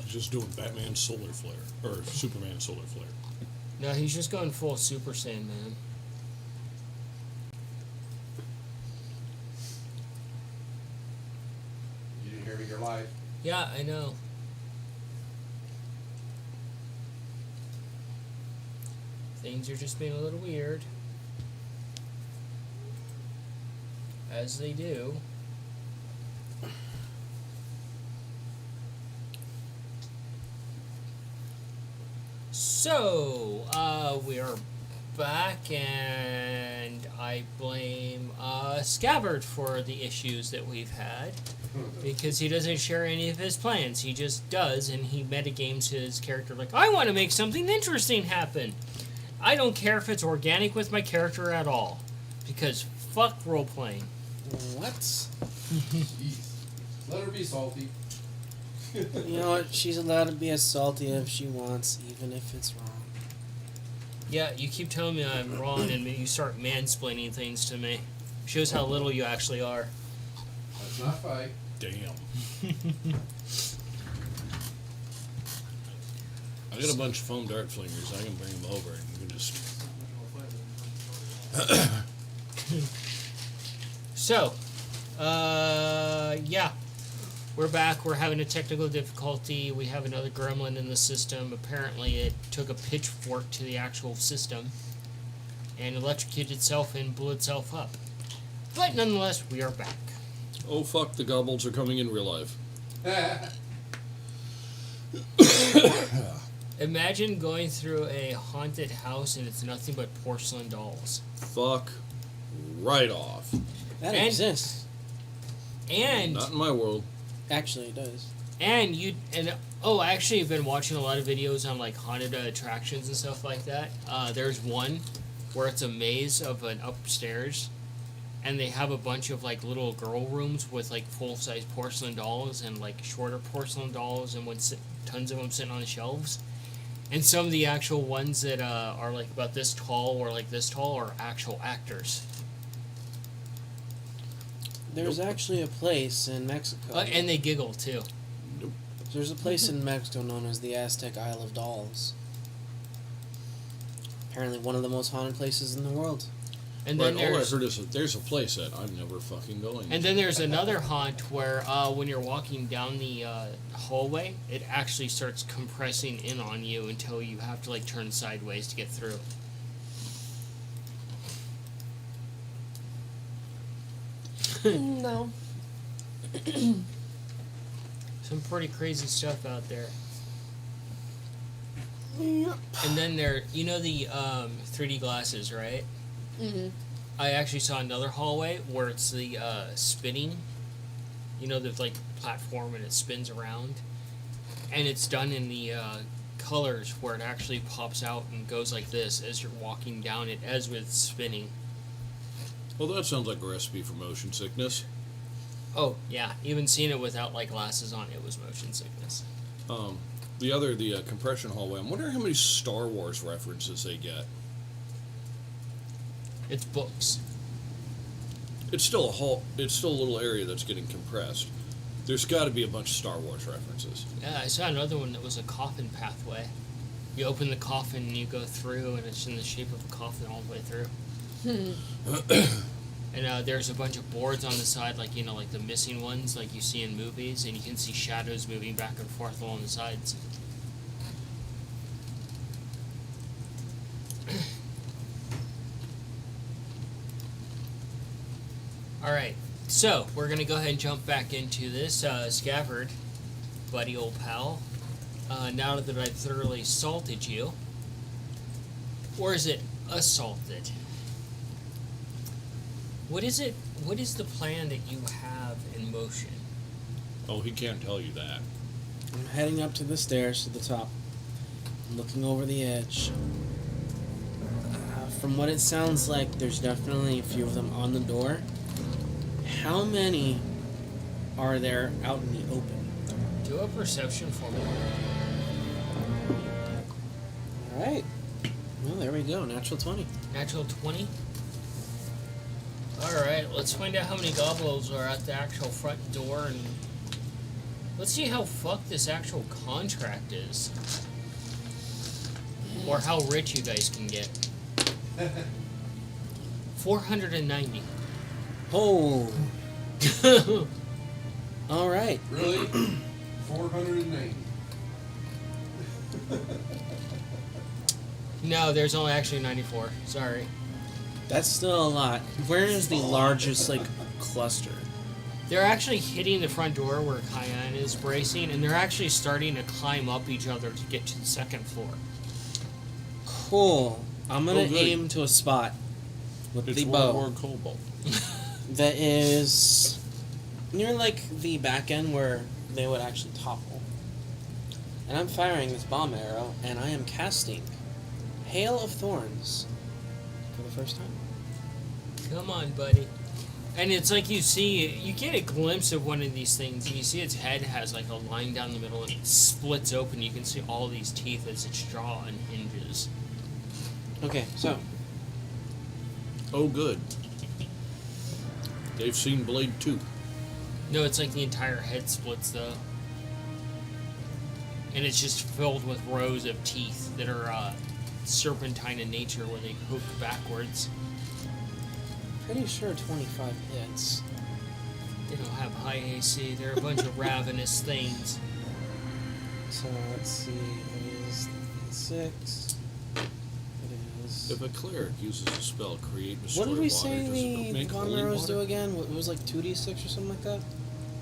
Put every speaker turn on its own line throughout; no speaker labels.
He's just doing Batman solar flare. Or Superman solar flare.
No, he's just going full Super Saiyan, man.
You didn't hear me, you're live.
Yeah, I know. Things are just being a little weird. As they do. So, we are back, and I blame Scabbard for the issues that we've had. Because he doesn't share any of his plans. He just does, and he metagames his character like, I want to make something interesting happen. I don't care if it's organic with my character at all. Because fuck role-playing.
What?
Jeez. Let her be salty.
You know what? She's allowed to be as salty if she wants, even if it's wrong.
Yeah, you keep telling me I'm wrong, and you start mansplaining things to me. Shows how little you actually are.
Let's not fight.
Damn. I got a bunch of foam dart flingers. I can bring them over and you can just...
So, yeah. We're back. We're having a technical difficulty. We have another gremlin in the system. Apparently it took a pitchfork to the actual system and electrocuted itself and blew itself up. But nonetheless, we are back.
Oh fuck, the goblins are coming in real life.
Imagine going through a haunted house and it's nothing but porcelain dolls.
Fuck right off.
That
And-
exists.
And
Not in my world.
Actually, it does.
I actually have been watching a lot of videos on like haunted attractions and stuff like that. There's one where it's a maze of an upstairs, and they have a bunch of like little girl rooms with like full size porcelain dolls and like shorter porcelain dolls, and tons of them sitting on the shelves. And some of the actual ones that are like about this tall or like this tall are actual actors.
There's actually a place in Mexico.
And they giggle too.
There's a place in Mexico known as the Aztec Isle of Dolls. Apparently one of the most haunted places in the world.
And
Right,
then
all I heard is that there's a place that I'm never fucking going
And
to.
then there's another haunt where when you're walking down the hallway, it actually starts compressing in on you until you have to like turn sideways to get through.
No.
Some pretty crazy stuff out there.
Yep.
And then there, you know the 3D glasses, right?
Mm-hmm.
I actually saw another hallway where it's the spinning. You know, there's like platform and it spins around. And it's done in the colors where it actually pops out and goes like this as you're walking down it, as with spinning.
Well, that sounds like a recipe for motion sickness.
Oh, yeah. Even seeing it without like glasses on, it was motion sickness.
The compression hallway. I'm wondering how many Star Wars references they get.
It's books.
It's still It's still a little area that's getting compressed. There's got to be a bunch of Star Wars references.
Yeah, I saw another one that was a coffin pathway. You open the coffin and you go through, and it's in the shape of a coffin all the way through. And there's a bunch of boards on the side, like, you know, like the missing ones, like you see in movies, and you can see shadows moving back and forth along the sides. Alright, so we're going to go ahead and jump back into this. Scabbard, buddy old pal, now that I've thoroughly salted you, or is it assaulted? What is it? What is the plan that you have in motion?
Oh, he can't tell you that.
I'm heading up to the stairs to the top. I'm looking over the edge. From what it sounds like, there's definitely a few of them on the door. How many are there out in the open?
Do a perception for me.
Alright. Well, there we go. Natural 20.
Natural 20. Alright, let's find out how many goblins are at the actual front door and Let's see how fucked this actual contract is. Or how rich you guys can get. 490.
Oh. All right.
Really? 490.
No, there's only actually 94. Sorry.
That's still a lot. Where is the largest like cluster?
They're actually hitting the front door where Cayenne is bracing, and they're actually starting to climb up each other to get to the second floor.
Cool. I'm gonna
Oh, good.
aim to a spot with
It's
the
one
bow
more cobalt.
that is near like the back end where they would actually topple. And I'm firing this bomb arrow, and I am casting Hail of Thorns for the first time.
Come on, buddy. And it's like you get a glimpse of one of these things, and you see its head has like a line down the middle, and it splits open. You can see all these teeth as its jaw unhinges.
Okay, so
Oh, good. They've seen Blade 2.
No, it's like the entire head splits, though. And it's just filled with rows of teeth that are serpentine in nature when they hook backwards.
pretty sure 25 hits.
They don't have high AC. They're a bunch of ravenous things.
So let's see. It is 6. It is.
If a cleric uses a spell, create, destroy
What did we
water,
say
does
the
it make
bomb
holy
arrows
water?
do again? It was like 2d6 or something like that?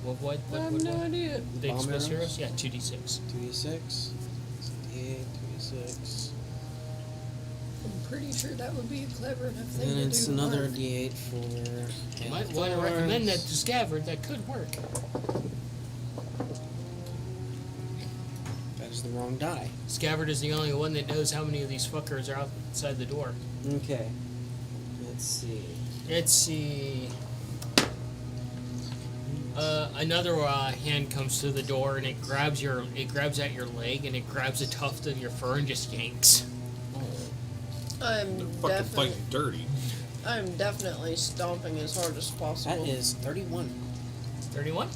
What?
I have no idea.
The
Bomb
explosive
arrows?
arrows? Yeah, 2d6.
2d6. 2d8, 2d6.
I'm pretty sure that would be a clever enough thing
And
to
it's
do.
another
live.
d8 for.
You
Hail
might
of
want to recommend that
Thorns.
to Scabbard. That could work.
That is the wrong die.
Scabbard is the only one that knows how many of these fuckers are outside the door.
Okay. Let's see.
Let's see. Another hand comes through the door and it grabs at your leg and it grabs a tuft of your fur and just yanks.
I'm
They're fucking
definitely,
fighting dirty.
I'm definitely stomping as hard as possible.
That is 31.
31.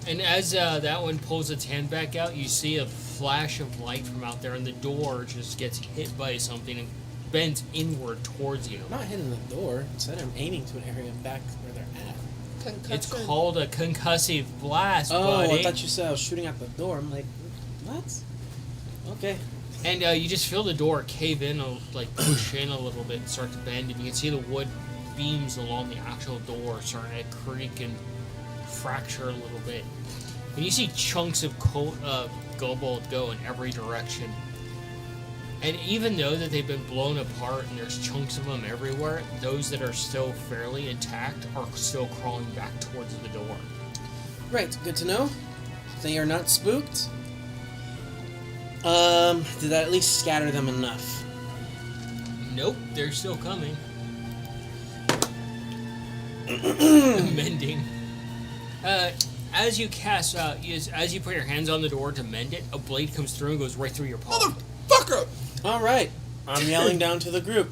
And as that one pulls its hand back out, you see a flash of light from out there, and the door just gets hit by something and bends inward towards you.
I'm not hitting the door. Instead, I'm aiming to an area back where they're at.
Concussion.
It's called a concussive blast,
Oh,
buddy.
I thought you said I was shooting at the door. I'm like, what? Okay.
And you just feel the door cave in, like push in a little bit and start to bend, and you can see the wood beams along the actual door starting to creak and fracture a little bit. And you see chunks of kobold go in every direction. And even though that they've been blown apart and there's chunks of them everywhere, those that are still fairly intact are still crawling back towards the door.
Right, good to know. They are not spooked. Did that at least scatter them enough?
Nope, they're still coming. Mending. As you cast out, as you put your hands on the door to mend it, a blade comes through and goes right through your palm.
Motherfucker!
Alright, I'm yelling down to the group.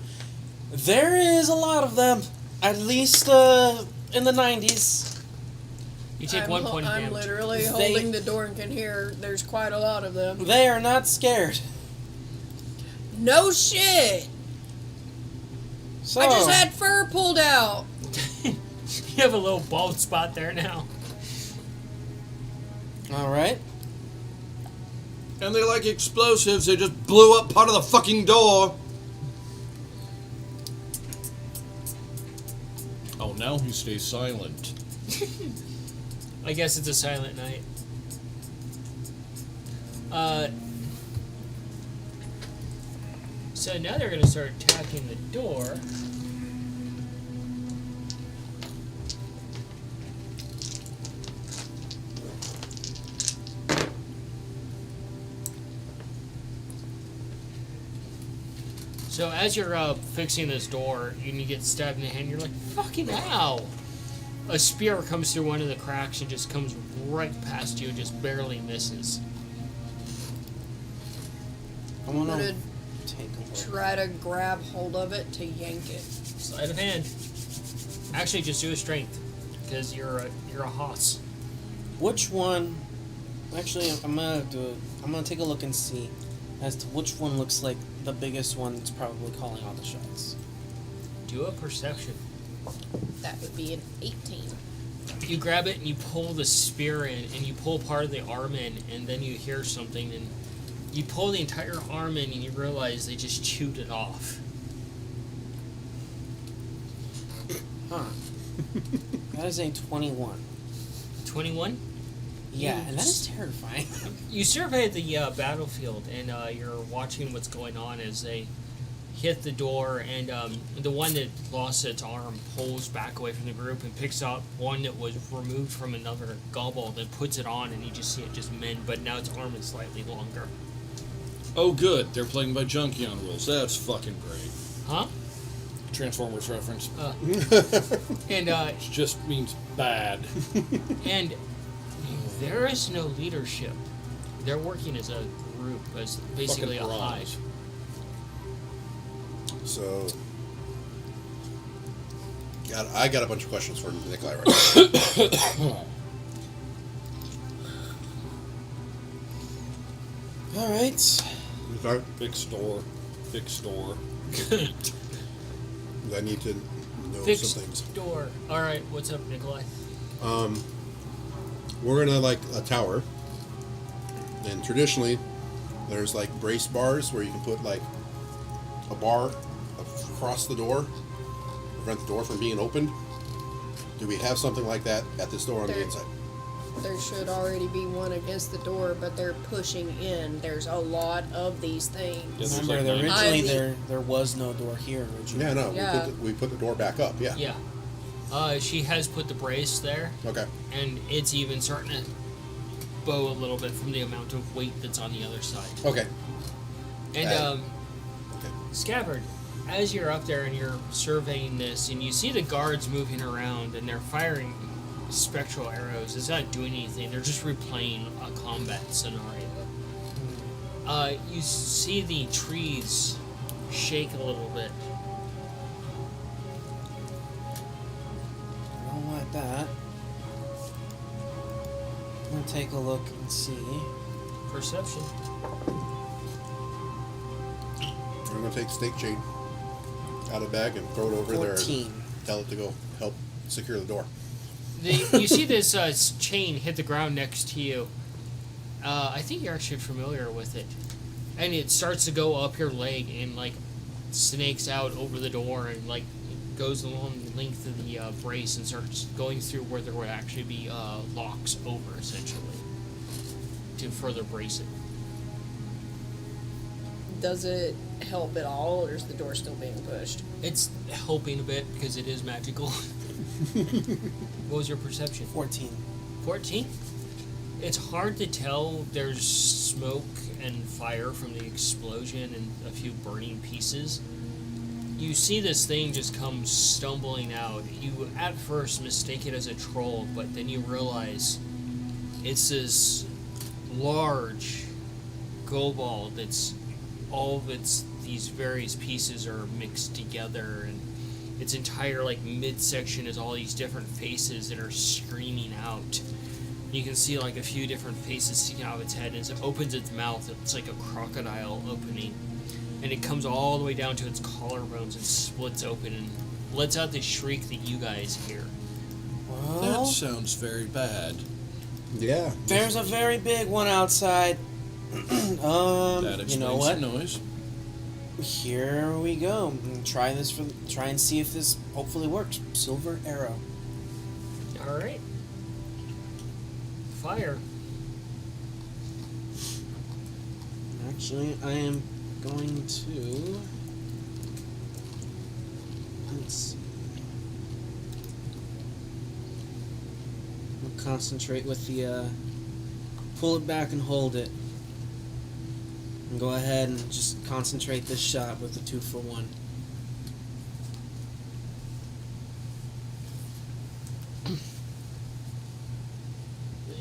There is a lot of them. At least, in the 90s.
You take
I'm,
1 point of
I'm
damage.
literally
They-
holding the door and can hear there's quite a lot of them.
They are not scared.
No shit!
So,
I just had fur pulled out.
You have a little bald spot there now.
alright.
And they like explosives, they just blew up part of the fucking door. Oh, now he stays silent.
I guess it's a silent night. So now they're going to start attacking the door. So as you're fixing this door, and you get stabbed in the hand, you're like, fucking ow! A spear comes through one of the cracks and just comes right past you and just barely misses.
I
I'm
want
gonna
to take a look.
try to grab hold of it to yank it.
Sleight of hand. Actually, just do a strength, because you're a hoss.
Which one? Actually, I'm gonna do it. I'm gonna take a look and see as to which one looks like the biggest one that's probably calling all the shots.
Do a perception.
That would be an 18.
You grab it and you pull the spear in, and you pull part of the arm in, and then you hear something, and you pull the entire arm in, and you realize they just chewed it off.
Huh. That is a 21.
21?
Yeah,
You
and that is terrifying.
You survey the battlefield, and you're watching what's going on as they hit the door, and the one that lost its arm pulls back away from the group and picks up one that was removed from another gobble, then puts it on, and you just see it just mend, but now its arm is slightly longer.
Oh, good. They're playing by Junkion rules. That's fucking great.
Huh?
Transformers reference.
And
It just means bad.
and there is no leadership. They're working as a group, as basically a
Fucking
hive.
piranhas.
So, I got a bunch of questions for Nikolai right now.
All right.
Okay.
Big store. Big store.
I need to know
Fixed
some things.
door. All right, what's up, Nikolai?
We're in a tower, and traditionally, there's like brace bars where you can put like a bar across the door, prevent the door from being opened. Do we have something like that at this door on the
There-
inside?
There should already be one against the door, but they're pushing in. There's a lot of these things.
Yeah, there's
Remember,
like
originally
I-
there was no door here originally.
Yeah, no,
Yeah.
we put the door back up. Yeah.
Yeah. She has put the brace there,
Okay.
and it's even starting to bow a little bit from the amount of weight that's on the other side.
Okay.
And
Okay.
Scabbard, as you're up there and you're surveying this, and you see the guards moving around, and they're firing spectral arrows. It's not doing anything. They're just replaying a combat scenario. You see the trees shake a little bit.
I don't like that. I'm gonna take a look and see.
Perception.
I'm gonna take stake chain out of the bag and throw it over there.
14.
And tell it to go help secure the door.
You see this chain hit the ground next to you. I think you're actually familiar with it. And it starts to go up your leg and, like, snakes out over the door and, like, goes along the length of the brace and starts going through where there would actually be locks over, essentially, to further brace it.
Does it help at all, or is the door still being pushed?
It's helping a bit because it is magical. What was your perception?
14.
14? It's hard to tell. There's smoke and fire from the explosion and a few burning pieces. You see this thing just come stumbling out. You at first mistake it as a troll, but then you realize it's this large kobold that's all of these various pieces are mixed together, and its entire like midsection is all these different faces that are screaming out. You can see like a few different faces sticking out of its head. As it opens its mouth, it's like a crocodile opening, and it comes all the way down to its collarbones and splits open and lets out this shriek that you guys hear.
That
Well,
sounds very bad.
Yeah.
there's a very big one outside.
That explains
You know what?
the noise.
Here we go. Try and see if this hopefully works. Silver arrow.
All right. Fire.
Actually, I am going to. Let's see. I'll concentrate with the. Pull it back and hold it. And go ahead and just concentrate this shot with the 2-for-1.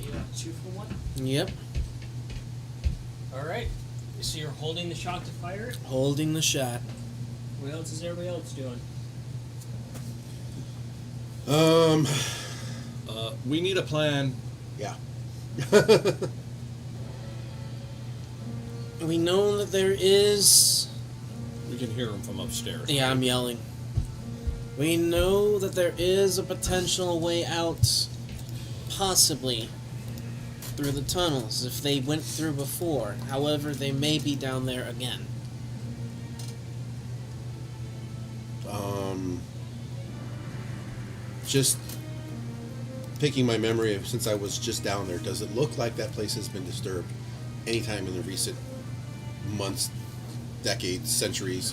You got 2 for 1.
Yep.
All right. So you're holding the shot to fire it.
Holding the shot.
What else is everybody else doing?
Um.
We need a plan
Yeah.
We know that there is.
We can hear him from upstairs.
Yeah, I'm yelling. We know that there is a potential way out, possibly through the tunnels if they went through before. However, they may be down there again.
Just picking my memory of since I was just down there, does it look like that place has been disturbed anytime in the recent months, decades, centuries?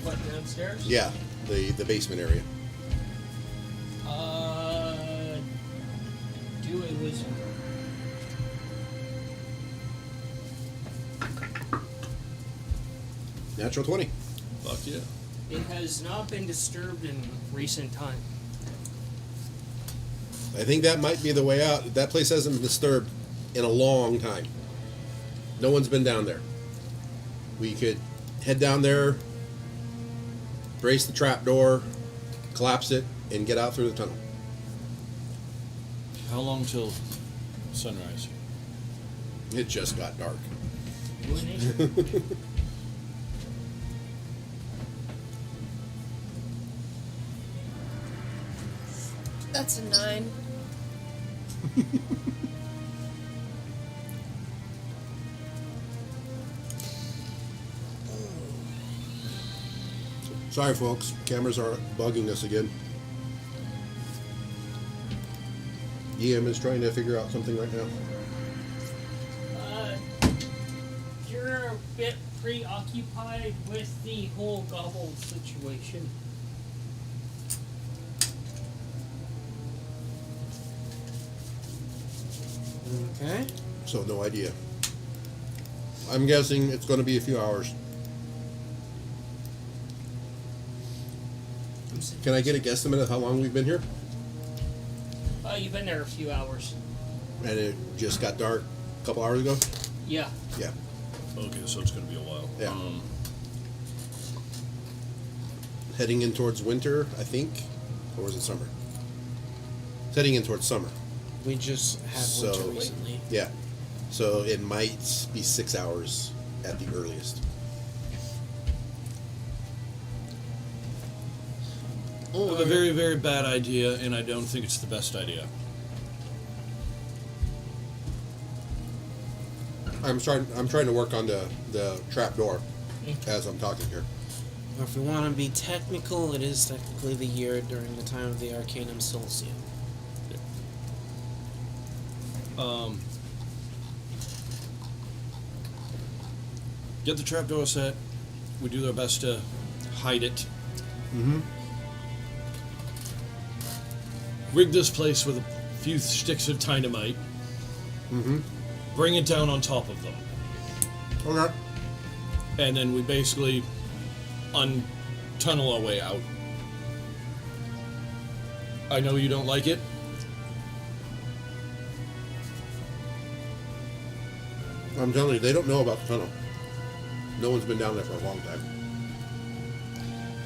What, downstairs?
Yeah, the basement area.
Do a wisdom.
Natural 20.
Fuck yeah.
It has not been disturbed in recent time.
I think that might be the way out. That place hasn't been disturbed in a long time. No one's been down there. We could head down there, brace the trap door, collapse it, and get out through the tunnel.
How long till sunrise?
It just got dark.
You and nature.
That's a 9.
Sorry, folks. Cameras are bugging us again. EM is trying to figure out something right now.
You're a bit preoccupied with the whole gobble situation.
Okay.
So no idea. I'm guessing it's going to be a few hours. Can I get a guesstimate of how long we've been here?
You've been there a few hours.
And it just got dark a couple hours ago?
Yeah.
Yeah.
Okay, so it's going to be a while.
Yeah. Heading in towards winter, I think. Or was it summer? It's heading in towards summer.
We just had winter
So-
recently.
Yeah. So it might be 6 hours at the earliest.
I have a very, very bad idea, and I don't think it's the best idea.
I'm trying to work on the trap door as I'm talking here.
Or if we want to be technical, it is technically the year during the time of the Arcanum Solstice.
Get the trapdoor set. We do our best to hide it.
Mm-hmm.
Rig this place with a few sticks of dynamite.
Mm-hmm.
Bring it down on top of them.
Okay.
And then we basically tunnel our way out. I know you don't like it.
I'm telling you, they don't know about the tunnel. No one's been down there for a long time.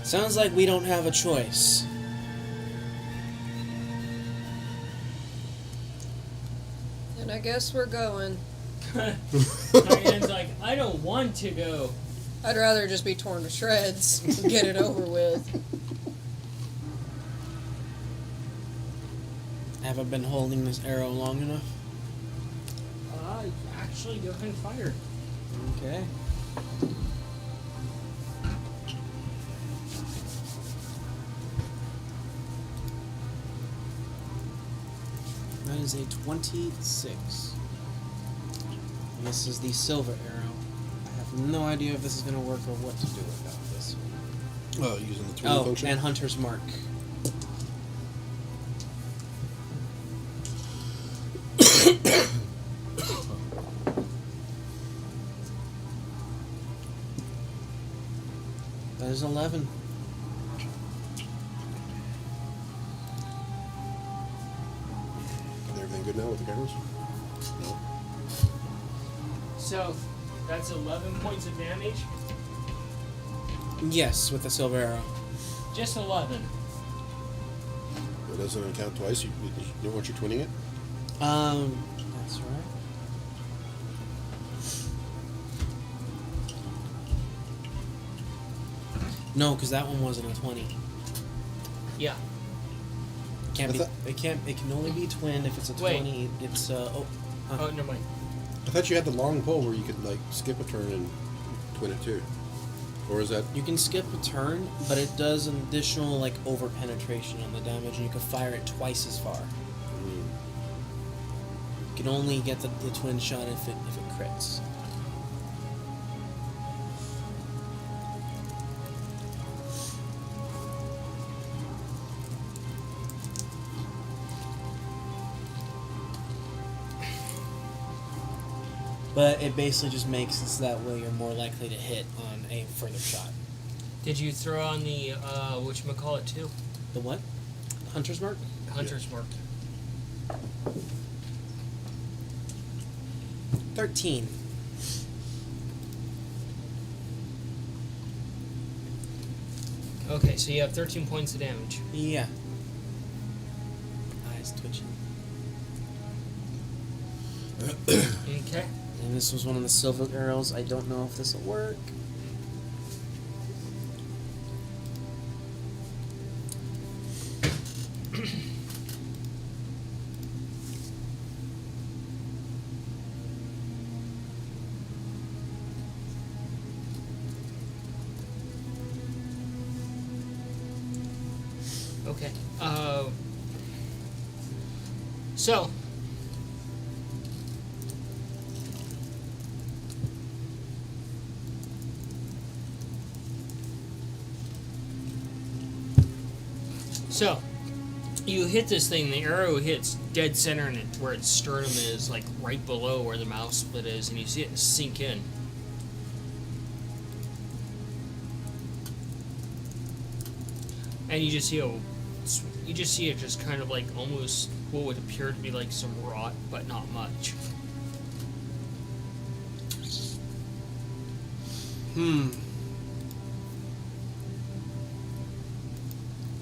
Sounds like we don't have a choice.
And I guess we're going.
Diane's like, I don't want to go.
I'd rather just be torn to shreds and get it over with.
Have I been holding this arrow long enough?
Actually, go ahead and fire.
Okay. That is a 26. And this is the silver arrow. I have no idea if this is going to work or what to do about this.
Oh, using the twin function?
And Hunter's Mark. That is 11.
Is everything good now with the cameras? No.
So, that's 11 points of damage.
Yes, with the silver arrow.
Just 11.
It doesn't count twice. You don't want you twinning it?
That's right. No, because that one wasn't a 20.
Yeah.
Can't
I
be.
thought-
It can't. It can only be twin if it's a
Wait.
20. It's
Oh, never mind.
I thought you had the long pole where you could like skip a turn and twin it too. Or is that
You can skip a turn, but it does an additional like over penetration on the damage, and you can fire it twice as far. You can only get the twin shot if it crits. But it basically just makes it so that way you're more likely to hit on a further shot.
Did you throw on the whatchamacallit too?
The what? Hunter's mark?
Hunter's mark.
13.
Okay, so you have 13 points of damage.
Yeah. Eyes twitching.
Okay.
And this was one of the silver arrows. I don't know if this will work.
Okay. So. So, you hit this thing, the arrow hits dead center in it, where its sternum is, like right below where the mouth split is, and you see it sink in. And you just see it just kind of like almost what would appear to be like some rot, but not much.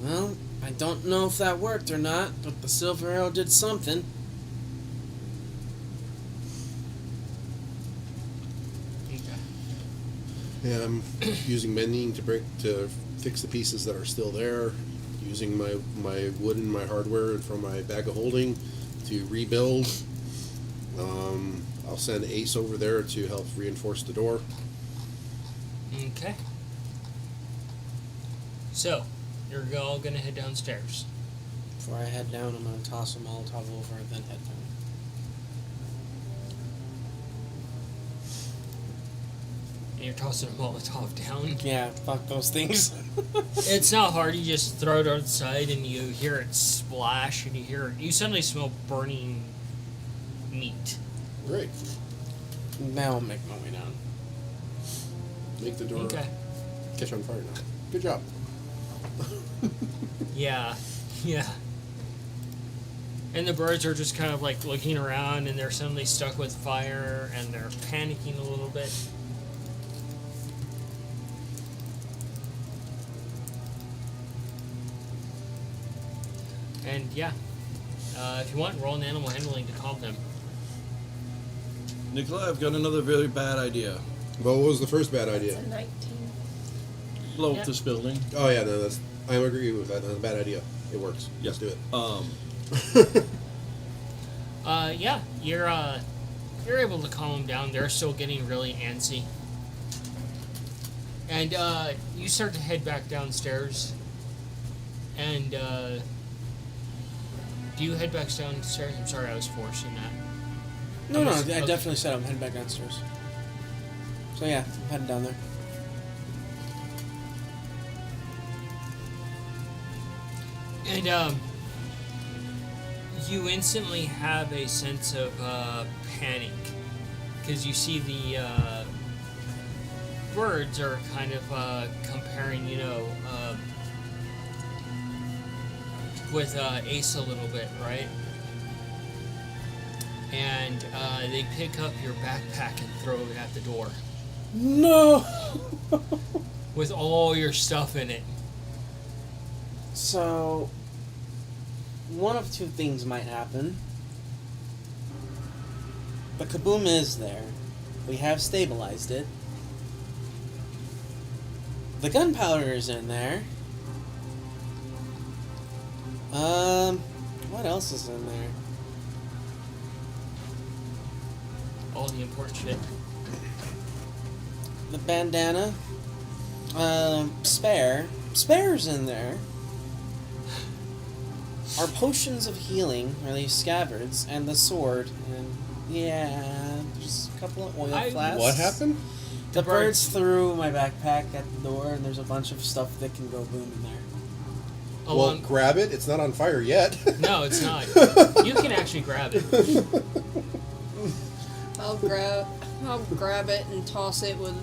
Well, I don't know if that worked or not, but the silver arrow did something.
Yeah, I'm using mending to fix the pieces that are still there. Using my wood and my hardware from my bag of holding to rebuild. I'll send Ace over there to help reinforce the door.
Okay. So, you're all gonna head downstairs.
Before I head down, I'm going to toss a Molotov over and then head down.
And you're tossing a Molotov down.
Yeah, fuck those things.
It's not hard. You just throw it outside, and you hear it splash, and you suddenly smell burning meat.
Great.
Now I'll make my way down.
Make the door
Okay.
catch on fire now. Good job.
Yeah. Yeah. And the birds are just kind of like looking around, and they're suddenly stuck with fire, and they're panicking a little bit. And yeah, if you want, roll an animal handling to calm them.
Nikolai, I've got another very bad idea.
Well, what was the first bad
It's
idea?
a 19.
Blow
Yeah.
up this building.
Oh yeah, no, I agree with that. That's a bad idea. It works.
Yeah.
Let's do it.
Yeah, you're able to calm them down. They're still getting really antsy. And you start to head back downstairs. And do you head back downstairs? I'm sorry, I was forcing that.
No, I
Okay.
definitely said I'm heading back downstairs. So yeah, I'm heading down there.
And you instantly have a sense of panic because you see the birds are kind of comparing, with Ace a little bit, right? And they pick up your backpack and throw it at the door
No!
with all your stuff in it.
So, one of two things might happen. The kaboom is there. We have stabilized it. The gunpowder is in there. What else is in there?
All the important shit.
The bandana. Spare's in there. Our potions of healing, or these scabbards, and the sword, and yeah, just a couple of oil flasks.
What happened?
The birds threw my backpack at the door, and there's a bunch of stuff that can go boom in there.
Well, grab it. It's not on fire yet.
No, it's not. You can actually grab it.
I'll grab it and toss it with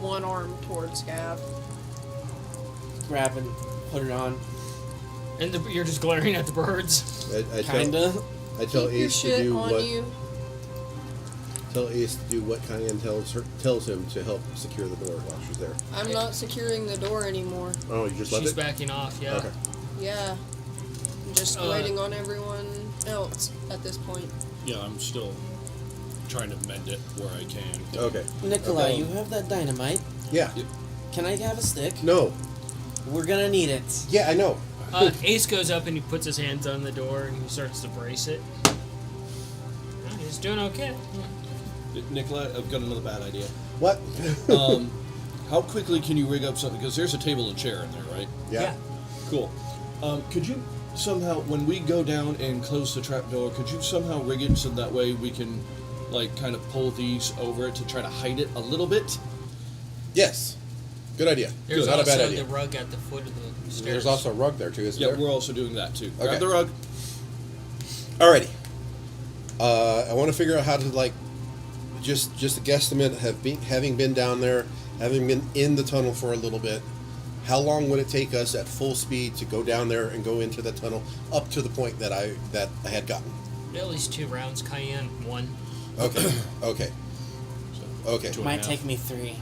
one arm towards Scab.
Grab and put it on.
And you're just glaring at the birds.
I
Kinda.
tell
Keep your
Ace to
shit
do
on
what.
you.
Tell Ace to do what Cayenne tells him to help secure the door while she's there.
I'm not securing the door anymore.
Oh, you just left
She's
it?
backing off, yeah.
Okay.
Yeah. I'm just waiting on everyone else at this point.
Yeah, I'm still trying to mend it where I can.
Okay.
Nikolai,
Okay.
you have that dynamite.
Yeah.
Can I have a stick?
No.
We're gonna need it.
Yeah, I know.
Ace goes up and he puts his hands on the door and he starts to brace it. He's doing okay.
Nikolai, I've got another bad idea.
What?
How quickly can you rig up something? Because there's a table and chair in there, right?
Yeah.
Cool. Could you somehow, when we go down and close the trap door, could you somehow rig it so that way we can, like, kind of pull these over it to try to hide it a little bit?
Yes. Good idea.
There's
Not a
also
bad idea.
the rug at the foot of the stairs.
There's also a rug there too, isn't
Yeah,
there?
we're also doing that too.
Okay.
Grab the rug.
Alrighty. I want to figure out how to just a guesstimate having been down there, having been in the tunnel for a little bit. How long would it take us at full speed to go down there and go into the tunnel up to the point that I had gotten?
At least 2 rounds. Cayenne 1.
Okay. Okay.
So,
Okay.
2.5.
Might take me 3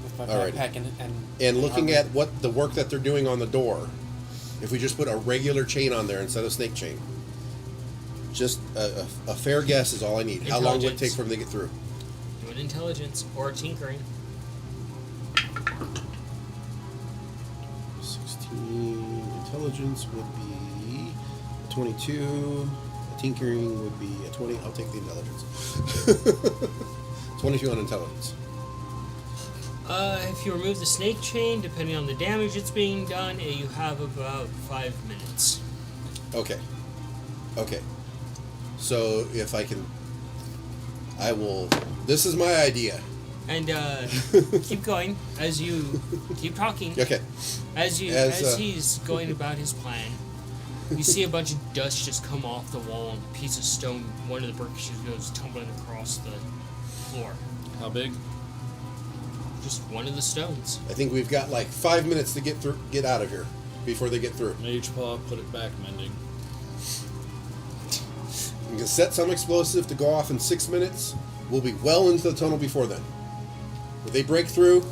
with my
Alrighty.
backpack and
And looking
armor.
at what the work that they're doing on the door, if we just put a regular chain on there instead of snake chain, just a fair guess is all I need. How long would it take for them to get through?
Do an intelligence or tinkering.
16 intelligence would be a 22. A tinkering would be a 20. I'll take the intelligence. 22 on intelligence.
If you remove the snake chain, depending on the damage that's being done, you have about 5 minutes.
Okay. Okay. So if I can, I will. This is my idea.
And keep going as you keep talking.
Okay.
As
As,
he's going about his plan, you see a bunch of dust just come off the wall, and a piece of stone, one of the brick goes tumbling across the floor.
How big?
Just one of the stones.
I think we've got like 5 minutes to get out of here before they get through.
Mage paw, put it back, mending.
We can set some explosive to go off in 6 minutes. We'll be well into the tunnel before then. If they break through,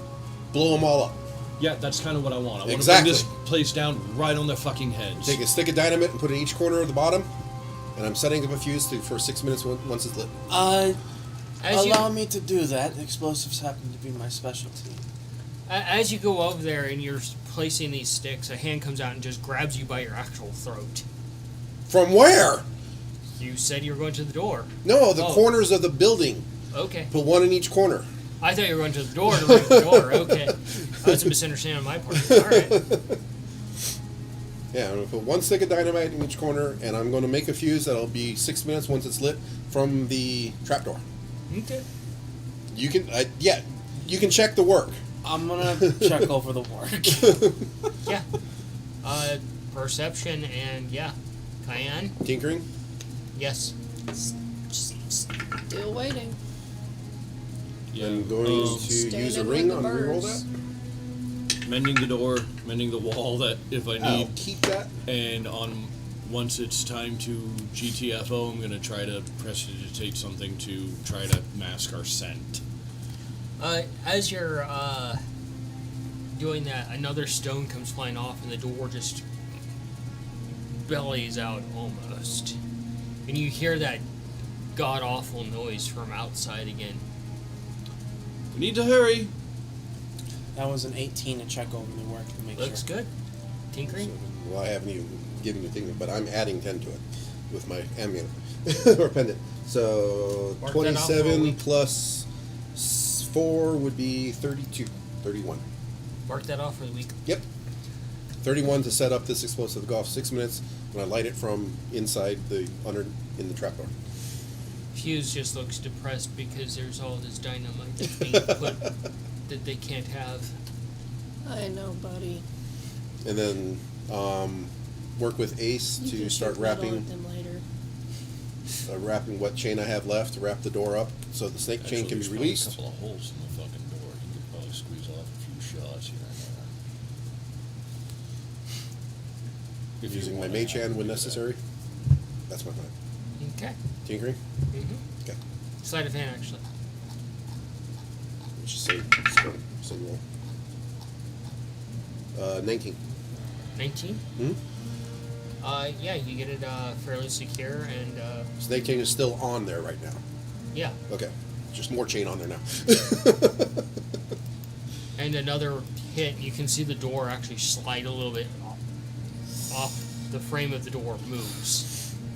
blow them all up.
Yeah, that's kind of what I want. I want
Exactly.
to bring this place down right on their fucking heads.
Take a stick of dynamite and put it in each corner of the bottom, and I'm setting up a fuse for 6 minutes once it's lit.
As
Allow me to do that. Explosives happen to be my specialty.
as you go over there and you're placing these sticks, a hand comes out and just grabs you by your actual throat.
From where?
You said you were going to the door.
No, the
Oh.
corners of the building.
Okay.
Put one in each corner.
I thought you were going to the door to break the door. Okay. That's a misunderstanding on my part. All right.
Yeah, I'm going to put one stick of dynamite in each corner, and I'm going to make a fuse that'll be 6 minutes once it's lit from the trapdoor.
Okay.
You can, you can check the work.
I'm gonna check over the work.
Yeah. Perception and yeah. Cayenne?
Tinkering.
Yes.
Still waiting.
Yeah.
I'm going to
Standing
use a
with
ring
the
on reroll
birds.
that.
Mending the door, mending the wall that if I
I'll
need.
keep that.
And once it's time to GTFO, I'm going to try to prestidigitate something to try to mask our scent.
As you're doing that, another stone comes flying off and the door just bellies out almost. And you hear that god-awful noise from outside again.
We need to hurry.
That was an 18 to check over the work to make
Looks
sure.
good. Tinkering?
Well, I haven't even given you a thing, but I'm adding 10 to it with my amulet or pendant. So
Mark that off for a
27
week.
plus 4 would be 32. 31.
Mark that off for the week.
Yep. 31 to set up this explosive golf. 6 minutes when I light it from inside the in the trapdoor.
Fuse just looks depressed because there's all this dynamite that's being put that they can't have.
I know, buddy.
And then work with Ace
You
to
can
start
shoot metal
wrapping
at them later.
what chain I have left to wrap the door up so the snake chain can be
there's probably
released.
a couple of holes in the fucking door. You could probably squeeze off a few shots here and there. If you
Using my
wanna
mage hand when
do that.
necessary. That's my plan.
Okay.
Tinkering?
Mm-hmm.
Okay.
Sleight of hand, actually.
Let's just say roll. 19.
19?
Hmm?
Yeah, you get it fairly secure, and
Snake chain is still on there right now.
yeah.
Okay. Just more chain on there now.
And another hit, you can see the door actually slide a little bit off the frame of the door moves.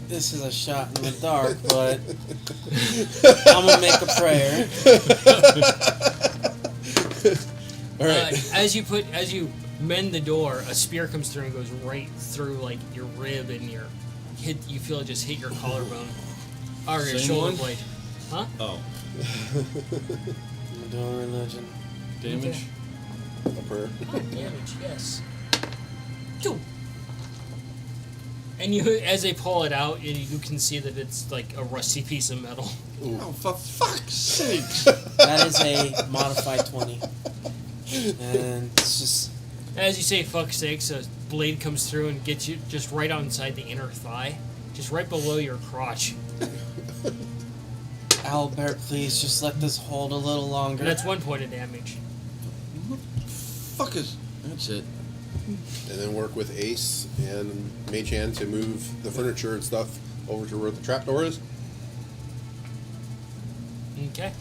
This is a shot in the dark, but I'm gonna make a prayer.
All right.
As you mend the door, a spear comes through and goes right through like your rib and you feel it just hit your collarbone or your
Same
shoulder
one?
blade. Huh?
Oh,
I'm doing religion.
damage.
A prayer.
Oh, damage, yes. 2. And as they pull it out, you can see that it's like a rusty piece of metal.
Oh, for fuck's sake!
That is a modified 20. And it's just
As you say, fuck's sakes, a blade comes through and gets you just right outside the inner thigh, just right below your crotch.
Albert, please just let this hold a little longer.
And that's 1 point of damage.
Fuck is. That's it.
And then work with Ace and Mage Hand to move the furniture and stuff over to where the trapdoor is.
Okay.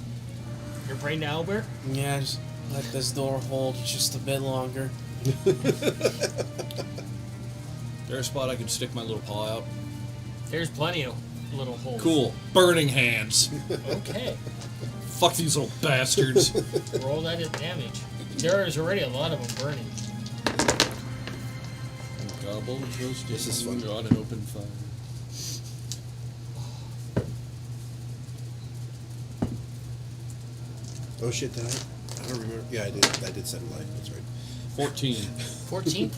You're praying to Albert?
Yeah, just let this door hold just a bit longer.
There a spot I can stick my little paw out?
There's plenty of little holes.
Cool. Burning hands.
Okay.
Fuck these little bastards.
Roll that at damage. There is already a lot of them burning.
Gobble, roasted,
This is fun.
on an open fire.
Oh shit, did I don't remember. Yeah, I did 7 life, that's right.
14.
14.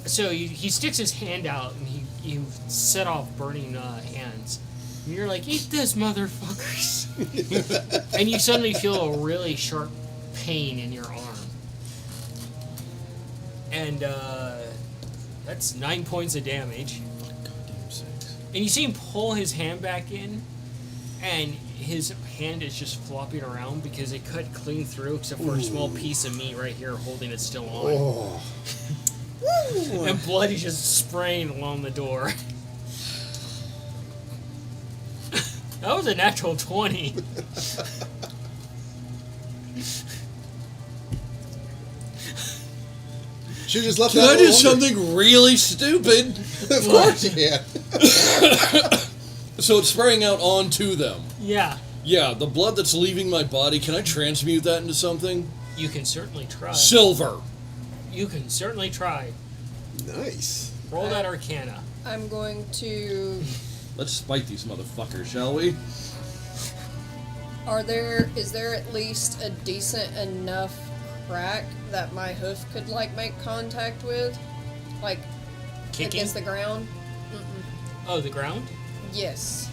So he sticks his hand out and you set off burning hands. And you're like, eat this, motherfuckers. And you suddenly feel a really sharp pain in your arm. And that's 9 points of damage.
Goddamn sakes.
And you see him pull his hand back in, and his hand is just flopping around because it cut clean through except for a small piece of meat right here holding it still on.
Oh.
And blood is just spraying along the door. That was a natural 20.
She just left
Can
that
I do
alone.
something really stupid?
Of course you can.
So it's spraying out onto them.
Yeah,
Yeah, the blood that's leaving my body, can I transmute that into something?
you can certainly try.
Silver.
You can certainly try.
Nice.
Roll that Arcana.
I'm going to.
Let's spite these motherfuckers, shall we?
Is there at least a decent enough crack that my hoof could like make contact with, like
Kicking?
against the ground?
Oh, the ground?
Yes,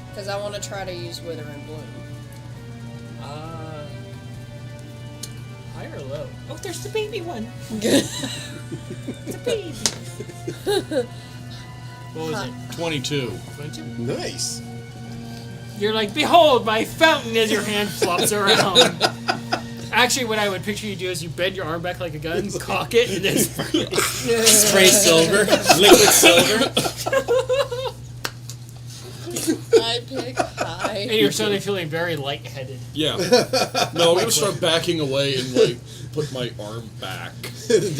because I want to try to use Wither and Bloom.
High or low? Oh, there's the baby one. The baby. What was it?
22.
22?
Nice.
You're like, behold my fountain as your hand flops around. Actually, what I would picture you do is you bend your arm back like a gun, cock it, and then
Spray silver, liquid silver.
I pick high.
And you're suddenly feeling very lightheaded.
Yeah. No, I'm gonna start backing away and like put my arm back.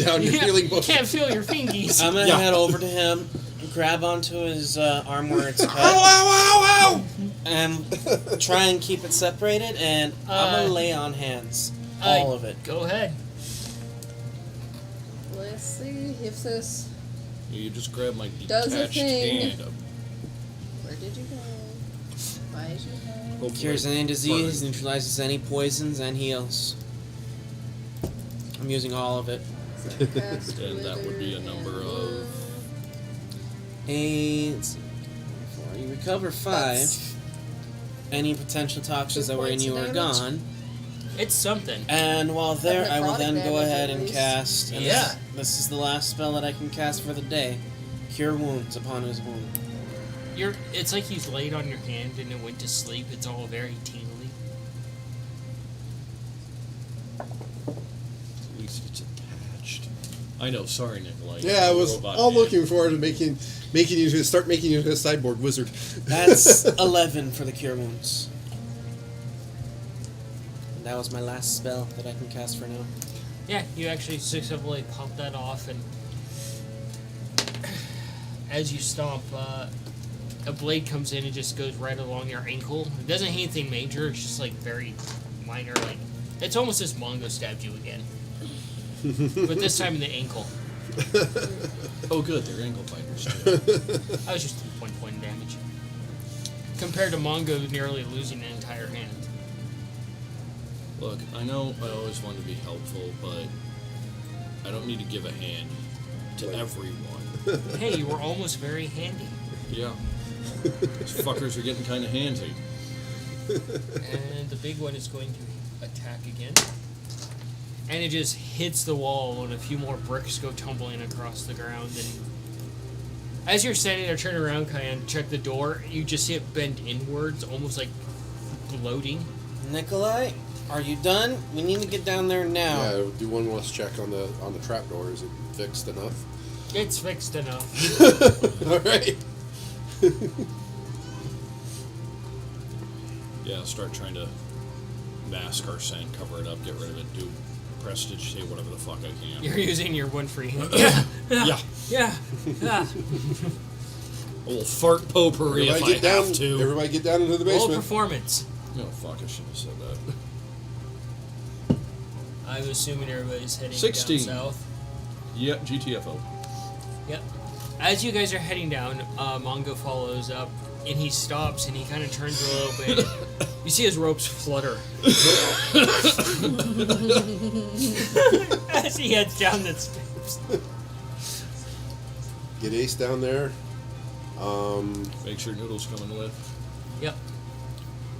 Down your feeling
You
book.
can't feel your fingies.
I'm gonna
Yeah.
head over to him, grab onto his arm where it's cut,
Ow!
and try and keep it separated. And I'm gonna lay on hands, all of it.
Go ahead.
Let's see if this.
You just grab my
Does a
detached
thing.
hand.
Where did you go? Why is your head?
Hopefully
Cures any disease,
burn.
neutralizes any poisons, and heals. I'm using all of it.
And that would be a number of
8. Let's see, 4. You recover 5.
That's
Any potential toxins
2
that were in
points
you
of
are
damage.
gone.
It's something.
And while there, I will
necrotic
then go
damage,
ahead
at
and
least.
cast. And
Yeah.
this is the last spell that I can cast for the day. Cure wounds upon his wound.
It's like he's laid on your hand and it went to sleep. It's all very tingly.
at least it's attached. I know, sorry Nikolai.
Yeah, I was
Robot
all
hand.
looking forward to making you into a cyborg wizard.
That's 11 for the cure wounds. And that was my last spell that I can cast for now.
Yeah, you actually successfully pop that off, and as you stomp, a blade comes in and just goes right along your ankle. It doesn't hit anything major, it's just like very minor, like it's almost as Mongo stabbed you again. But this time in the ankle.
Oh good, they're ankle fighters too.
That was just 1 point of damage. Compared to Mongo nearly losing an entire hand.
Look, I know I always want to be helpful, but I don't need to give a hand to everyone.
Hey, you were almost very handy.
Yeah. These fuckers are getting kind of handsy.
And the big one is going to attack again. And it just hits the wall, and a few more bricks go tumbling across the ground. And as you're standing there, turning around, kind of check the door, you just see it bend inwards, almost like bloating.
Nikolai, are you done? We need to get down there now.
Yeah, do one last check on the trapdoor. Is it fixed enough?
It's fixed enough.
All right.
Yeah, start trying to mask our scent, cover it up, get rid of it, do prestidigitate whatever the fuck I can.
You're using your one free hand. Yeah,
Yeah.
yeah, yeah.
A little fart potpourri if I have to.
Everybody get down into the
Roll
basement.
performance.
No, fuck, I shouldn't have said that.
I'm assuming everybody's heading
16.
down south.
Yeah, GTFO.
Yep. As you guys are heading down, Mongo follows up, and he stops, and he kind of turns a little bit. You see his ropes flutter as he heads down the steps.
Get Ace down there.
Make sure Noodle's coming with.
Yep.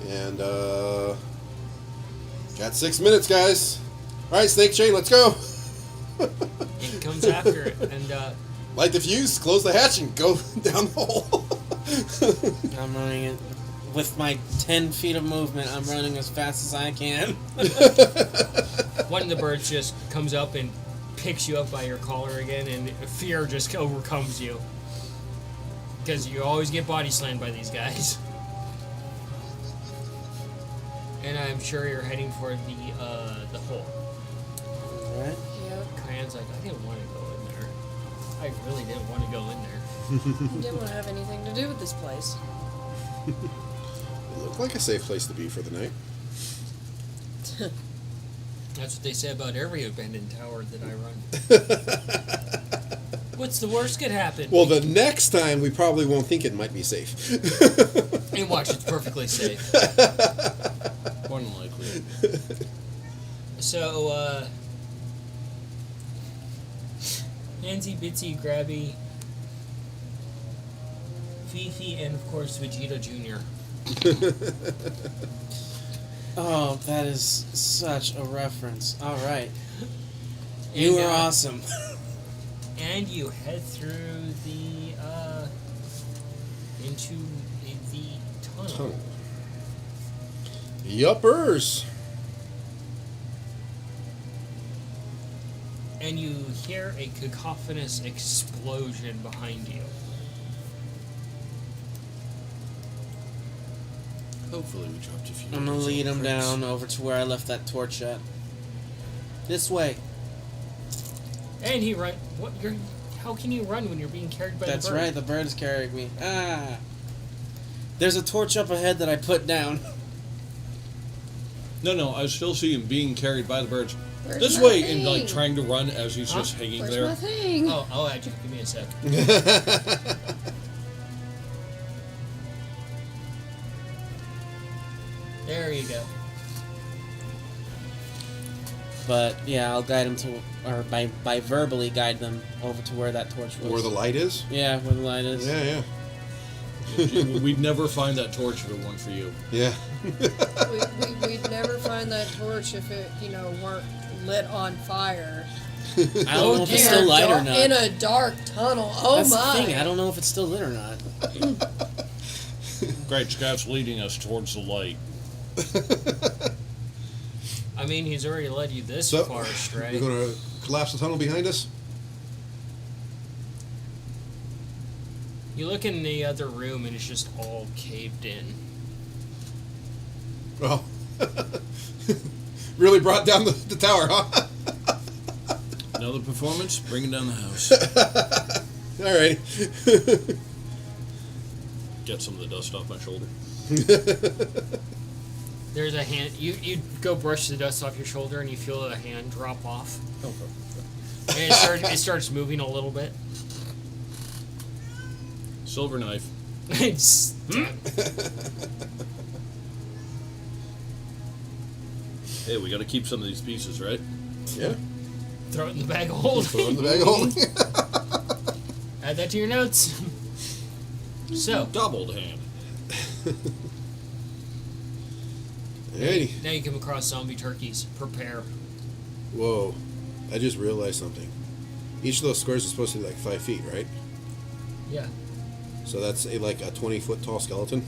And got 6 minutes, guys. All right, Snake Chain, let's go.
It comes after it, and
Light the fuse, close the hatch, and go down the hole.
I'm running it. With my 10 feet of movement, I'm running as fast as I can.
one of the birds just comes up and picks you up by your collar again, and fear just overcomes you. Because you always get body slammed by these guys. And I'm sure you're heading for the hole.
Alright.
Yep.
Kyan's like, I didn't want to go in there. I really didn't want to go in there.
Didn't want to have anything to do with this place.
It looked like a safe place to be for the night.
That's what they say about every abandoned tower that I run. What's the worst could happen?
Well, the next time we probably won't think it might be safe.
And watch, it's perfectly safe.
More than likely.
So, Nancy, Bitsy, Grabby, Fifi, and of course Vegeta Jr.
Oh, that is such a reference. Alright.
And,
You are awesome.
And you head through the, into the tunnel.
Tunnel. Yuppers.
And you hear a cacophonous explosion behind you.
Hopefully we dropped a few.
I'm gonna lead him
crits.
down over to where I left that torch at. This way.
And he run. What? You're. How can you run when you're being carried by
That's
the bird?
right, the bird is carrying me. Ah. There's a torch up ahead that I put down.
No, I still see him being carried by the birds.
Where's
This
my
way,
thing?
and like trying to run as he's just hanging
Where's
there.
my thing?
Oh, I'll add you. Give me a sec. There you go.
But yeah, I'll guide him to, or by verbally guide them over to where that torch was.
Where the light is?
Yeah, where the light is.
Yeah.
We'd never find that torch if it weren't for you.
Yeah.
We'd never find that torch if it, weren't lit on fire.
I don't know if it's
In
still
a
light or
dark-
not.
In a dark tunnel. Oh
That's
my!
the thing. I don't know if it's still lit or not.
Great, Scout's leading us towards the light.
I mean, he's already led you this
So,
far astray.
we're going to collapse the tunnel behind us?
You look in the other room and it's just all caved in.
Oh. Really brought down the tower, huh?
Another performance, bringing down the house.
Alright.
Get some of the dust off my shoulder.
There's a hand. You go brush the dust off your shoulder and you feel a hand drop off. And it starts moving a little bit.
Silver knife.
It's-
Hey, we gotta keep some of these pieces, right?
Yeah.
Throw it in the bag of holding.
Throw it in the bag of holding.
Add that to your notes. So,
Doubled hand.
Alrighty.
now you come across zombie turkeys. Prepare.
Whoa. I just realized something. Each of those squares is supposed to be like 5 feet, right?
Yeah.
So that's like a 20-foot tall skeleton.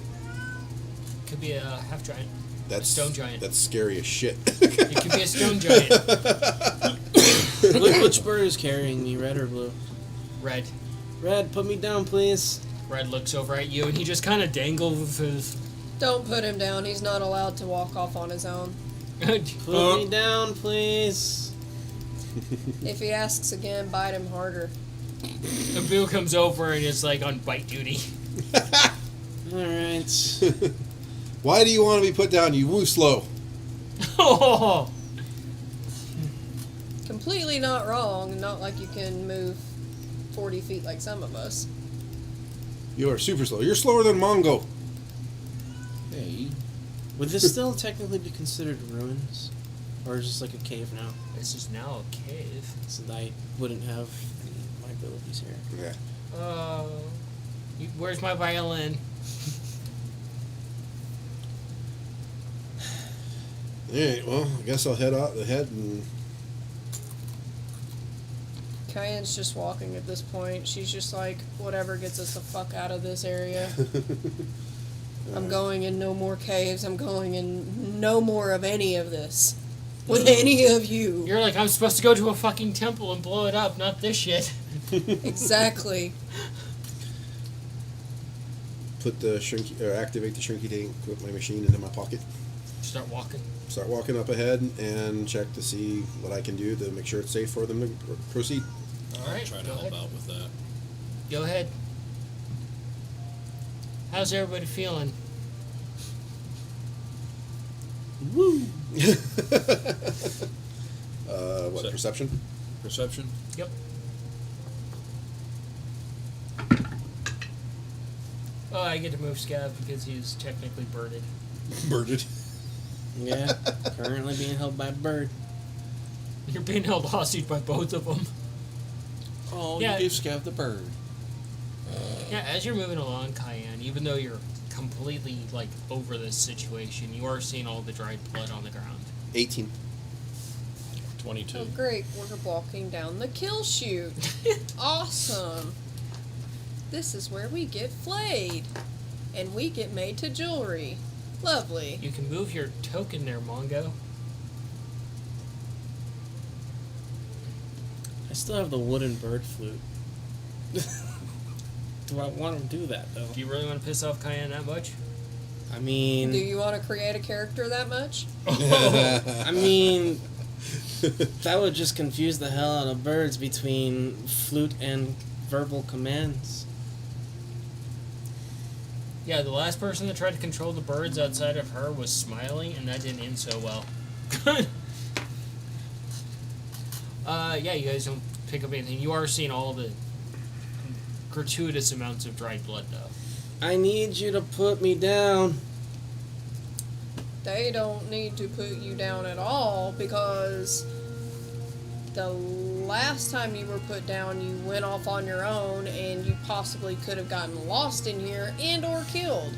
Could be a half giant.
That's
Stone giant.
That's scary as shit.
It could be a stone giant.
Which bird is carrying me, red or blue?
Red.
Red, put me down, please.
Red looks over at you and he just kind of dangles his.
Don't put him down. He's not allowed to walk off on his own.
Put me down, please.
If he asks again, bite him harder.
And Bill comes over and is like on bite duty.
Alright.
Why do you want to be put down, you woo slow?
Oh!
Completely not wrong. Not like you can move 40 feet like some of us.
You are super slow. You're slower than Mongo.
Hey.
Would this still technically be considered ruins? Or is this like a cave now?
This is now a cave.
So that I wouldn't have any of my abilities here.
Yeah.
Where's my violin?
Alright, well, I guess I'll head out ahead and
Cayenne's just walking at this point. She's just like, whatever gets us the fuck out of this area. I'm going in no more caves. I'm going in no more of any of this. With any of you.
You're like, I'm supposed to go to a fucking temple and blow it up, not this shit.
Exactly.
put the shrinky or activate the shrinky tank, put my machine into my pocket.
Start walking.
Start walking up ahead and check to see what I can do to make sure it's safe for them to proceed.
Alright,
Try to
go
help
ahead.
out with that.
Go ahead. How's everybody feeling?
Woo!
What,
So-
perception?
Perception?
Yep. Oh, I get to move Scav because he's technically birded.
Birded.
Yeah, currently being held by a bird.
You're being held hostage by both of them.
Oh,
Yeah.
you gave Scav the bird.
Yeah, as you're moving along, Cayenne, even though you're completely, like, over this situation, you are seeing all the dried blood on the ground.
18.
22.
Oh, great. We're walking down the kill chute. Awesome. This is where we get flayed. And we get made to jewelry. Lovely.
You can move your token there, Mongo.
I still have the wooden bird flute. Do I want to do that, though?
Do you really want to piss off Cayenne that much?
I
Do
mean,
you want to create a character that much?
I mean, that would just confuse the hell out of birds between flute and verbal commands.
Yeah, the last person that tried to control the birds outside of her was smiling, and that didn't end so well. Yeah, you guys don't pick up anything. You are seeing all the gratuitous amounts of dried blood, though.
I need you to put me down.
They don't need to put you down at all because the last time you were put down, you went off on your own and you possibly could have gotten lost in here and or killed.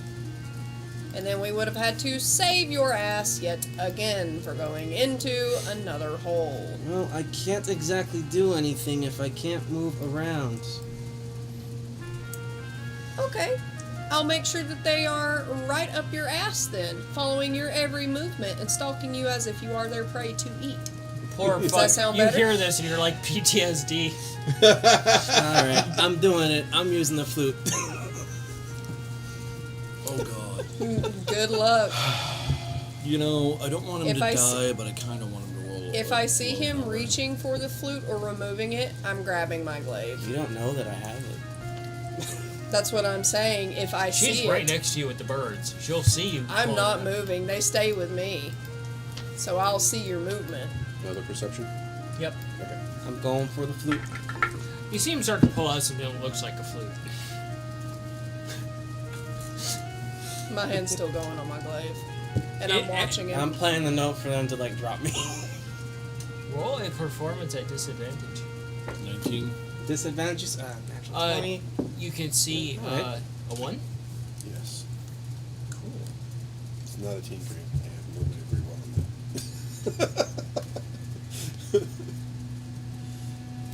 And then we would have had to save your ass yet again for going into another hole.
Well, I can't exactly do anything if I can't move around.
Okay. I'll make sure that they are right up your ass then, following your every movement and stalking you as if you are their prey to eat.
Poor
Does
fuck.
that sound
You
better?
hear this and you're like PTSD.
Alright, I'm doing it. I'm using the flute.
Oh God.
Good luck.
You know, I don't want him
If
to
I
die, but I kind of want him to roll.
If I see him reaching for the flute or removing it, I'm grabbing my glaive.
You don't know that I have it.
That's what I'm saying. If I
She's
see
right
it,
next to you with the birds. She'll see you.
I'm
pulling
not
it.
moving. They stay with me. So I'll see your movement.
Another perception.
Yep.
Okay.
I'm going for the flute.
You see him start to pull out something that looks like a flute.
My hand's still going on my glaive. And I'm watching him.
I'm playing the note for them to like drop me.
Roll a performance at disadvantage.
19.
Disadvantages? Natural 20.
You can see
Alright.
a 1.
Yes.
Cool.
It's not a team dream. I have nobody very well on that.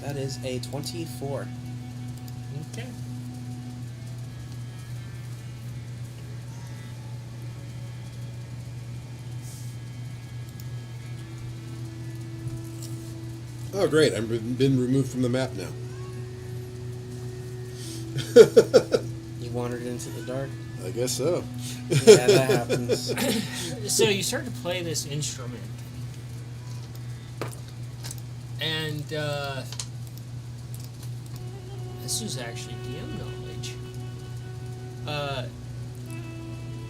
That is a 24.
Okay.
Oh, great. I've been removed from the map now.
You wandered into the dark?
I guess so.
Yeah, that happens.
So you start to play this instrument. And this is actually DM knowledge.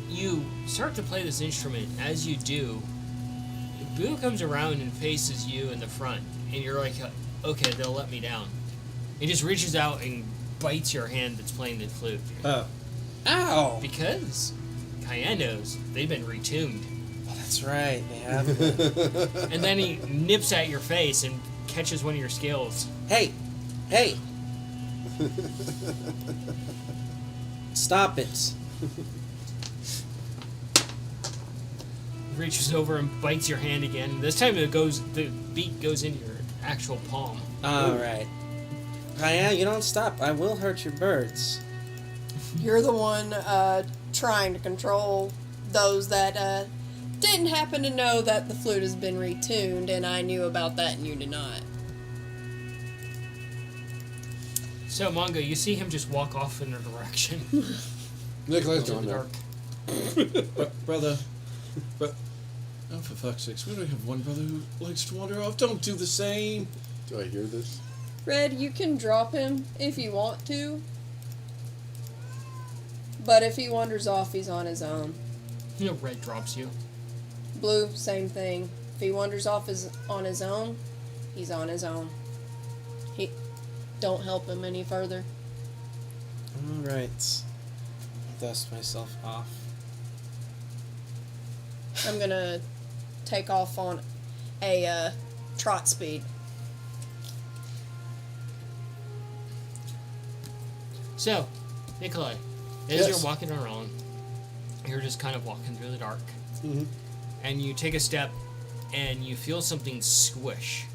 You start to play this instrument. As you do, Boo comes around and faces you in the front, and you're like, okay, they'll let me down. He just reaches out and bites your hand that's playing the flute.
Ow!
Because Cayenne knows they've been retuned.
Oh, that's right. They have been.
And then he nips at your face and catches one of your skills.
Hey! Hey! Stop it.
Reaches over and bites your hand again. This time the beak goes into your actual palm.
Alright. Kaya, you don't stop. I will hurt your birds.
You're the one trying to control those that didn't happen to know that the flute has been retuned, and I knew about that and you did not.
So, Mongo, you see him just walk off in a direction.
Nikolai's
To
gone
the
there.
dark.
Brother. Oh, for fuck's sakes, we don't have one brother who likes to wander off. Don't do the same.
Do I hear this?
Red, you can drop him if you want to. But if he wanders off, he's on his own.
You know, Red drops you.
Blue, same thing. If he wanders off on his own, he's on his own. Don't help him any further.
Alright. Dust myself off.
I'm gonna take off on a trot speed.
So, Nikolai, as
Yes.
you're walking around, you're just kind of walking through the dark.
Mm-hmm.
And you take a step, and you feel something squish.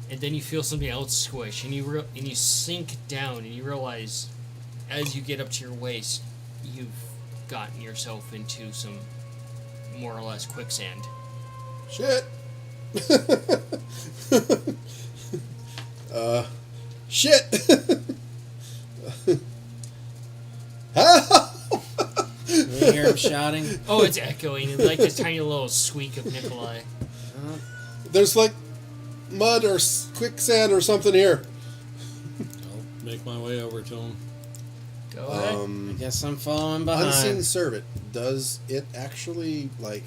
And then you feel something else squish, and you sink down, and you realize, as you get up to your waist, you've gotten yourself into some more or less quicksand.
Shit! Shit!
You hear him shouting.
Oh, it's echoing. It's like this tiny little squeak of Nikolai.
There's like mud or quicksand or something here.
I'll make my way over to him.
Go ahead.
I guess I'm following behind.
Unseen servant. Does it actually like?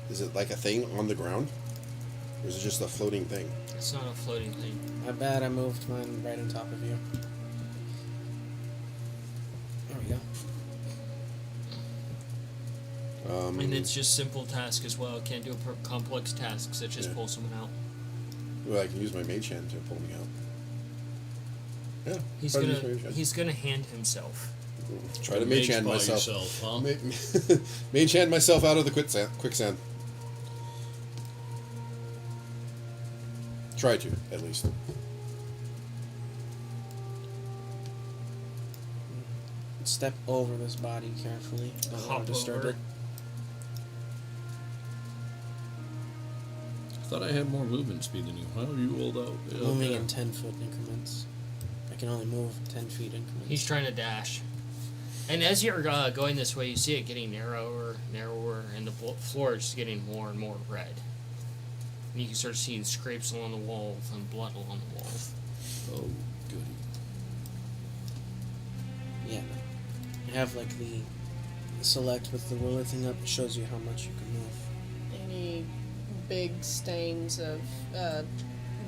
Is it like a thing on the ground, or is it just a floating thing?
It's not a floating thing.
I bet I moved mine right on top of you. There we go.
And it's just simple task as well. It can't do a complex task such as
Yeah.
pull someone out.
Well, I can use my mage hand to pull me out. Yeah.
He's
try to
gonna
use my mage hand.
he's gonna hand himself.
Try to mage hand
by
myself.
yourself, huh?
Mage hand myself out of the quicksand. Try to, at least.
Step over this body carefully. Don't
Hop
want to disturb
over.
it.
I thought I had more movement speed than you. How are you rolled out? Yeah,
Moving
okay.
in 10-foot increments. I can only move 10 feet increments.
He's trying to dash. And as you're going this way, you see it getting narrower, and the floor is getting more and more red. And you can start seeing scrapes along the walls and blood along the walls.
Oh, goody.
Yeah. I have like the select with the ruler thing up. It shows you how much you can move.
Any big stains of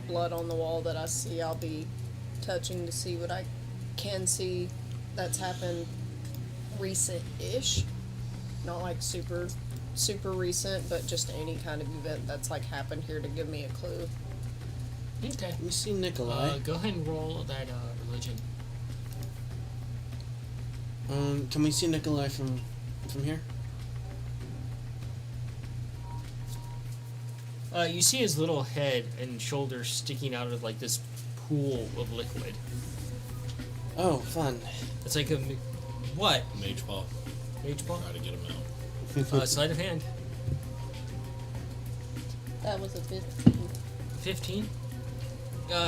blood on the wall that I see, I'll be touching to see what I can see that's happened recent-ish. Not like super recent, but just any kind of event that's like happened here to give me a clue.
Okay.
Let me see Nikolai.
Go ahead and roll that religion.
Can we see Nikolai from here?
You see his little head and shoulders sticking out of like this pool of liquid.
Oh, fun.
It's like a what?
Mage paw.
Mage ball?
Try to get him out.
Sleight of hand.
That was a 15.
15.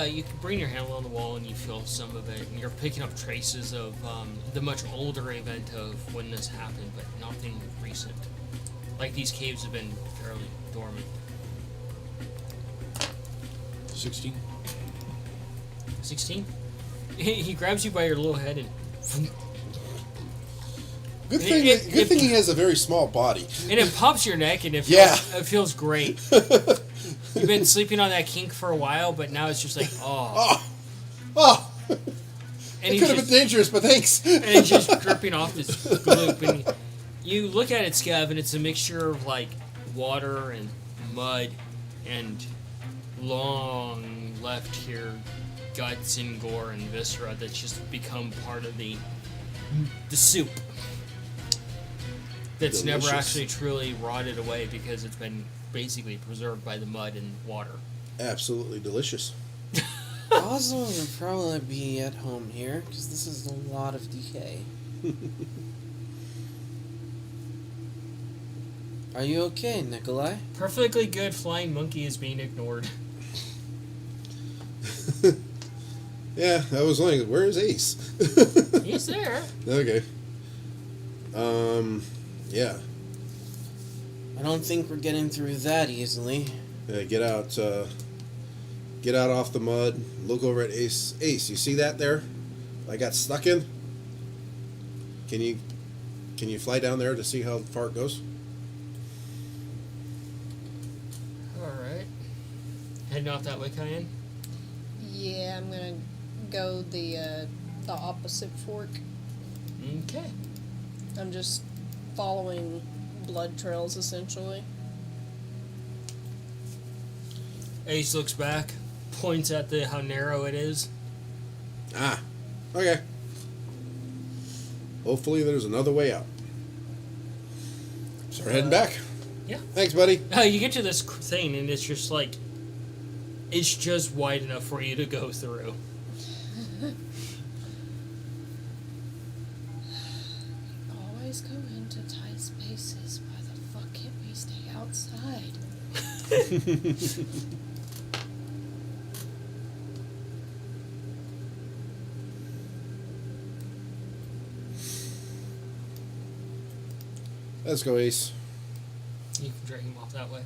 You can bring your hand along the wall and you feel some of it, and you're picking up traces of the much older event of when this happened, but nothing recent. Like these caves have been fairly dormant.
16.
16. He grabs you by your little head and
Good thing he has a very small body.
it pops your neck, and it feels great. You've been sleeping on that kink for a while, but now it's just like, oh.
Oh!
And
It
he's
could have
just-
been dangerous, but thanks.
and it's just dripping off this gloop. And you look at it, Scav, and it's a mixture of like water and mud and long left here guts and gore and viscera that's just become part of the soup. That's never
Delicious.
actually truly rotted away because it's been basically preserved by the mud and water.
Absolutely delicious.
Oswald would probably be at home here, because this is a lot of decay. Are you okay, Nikolai?
Perfectly good flying monkey is being ignored.
Yeah, I was wondering, where is Ace?
He's there.
Okay. Yeah.
I don't think we're getting through that easily.
Get out off the mud. Look over at Ace. Ace, you see that there? I got stuck in. Can you fly down there to see how far it goes?
Alright. Heading off that way, Cayenne?
Yeah, I'm gonna go the opposite fork.
Okay.
I'm just following blood trails essentially.
Ace looks back, points at how narrow it is.
Ah, okay. Hopefully there's another way out. So we're heading back.
Yeah.
Thanks, buddy.
You get to this thing, and it's just like, it's just wide enough for you to go through.
Always go into tight spaces. Why the fuck can't we stay outside?
Let's go, Ace.
You can drag him off that way.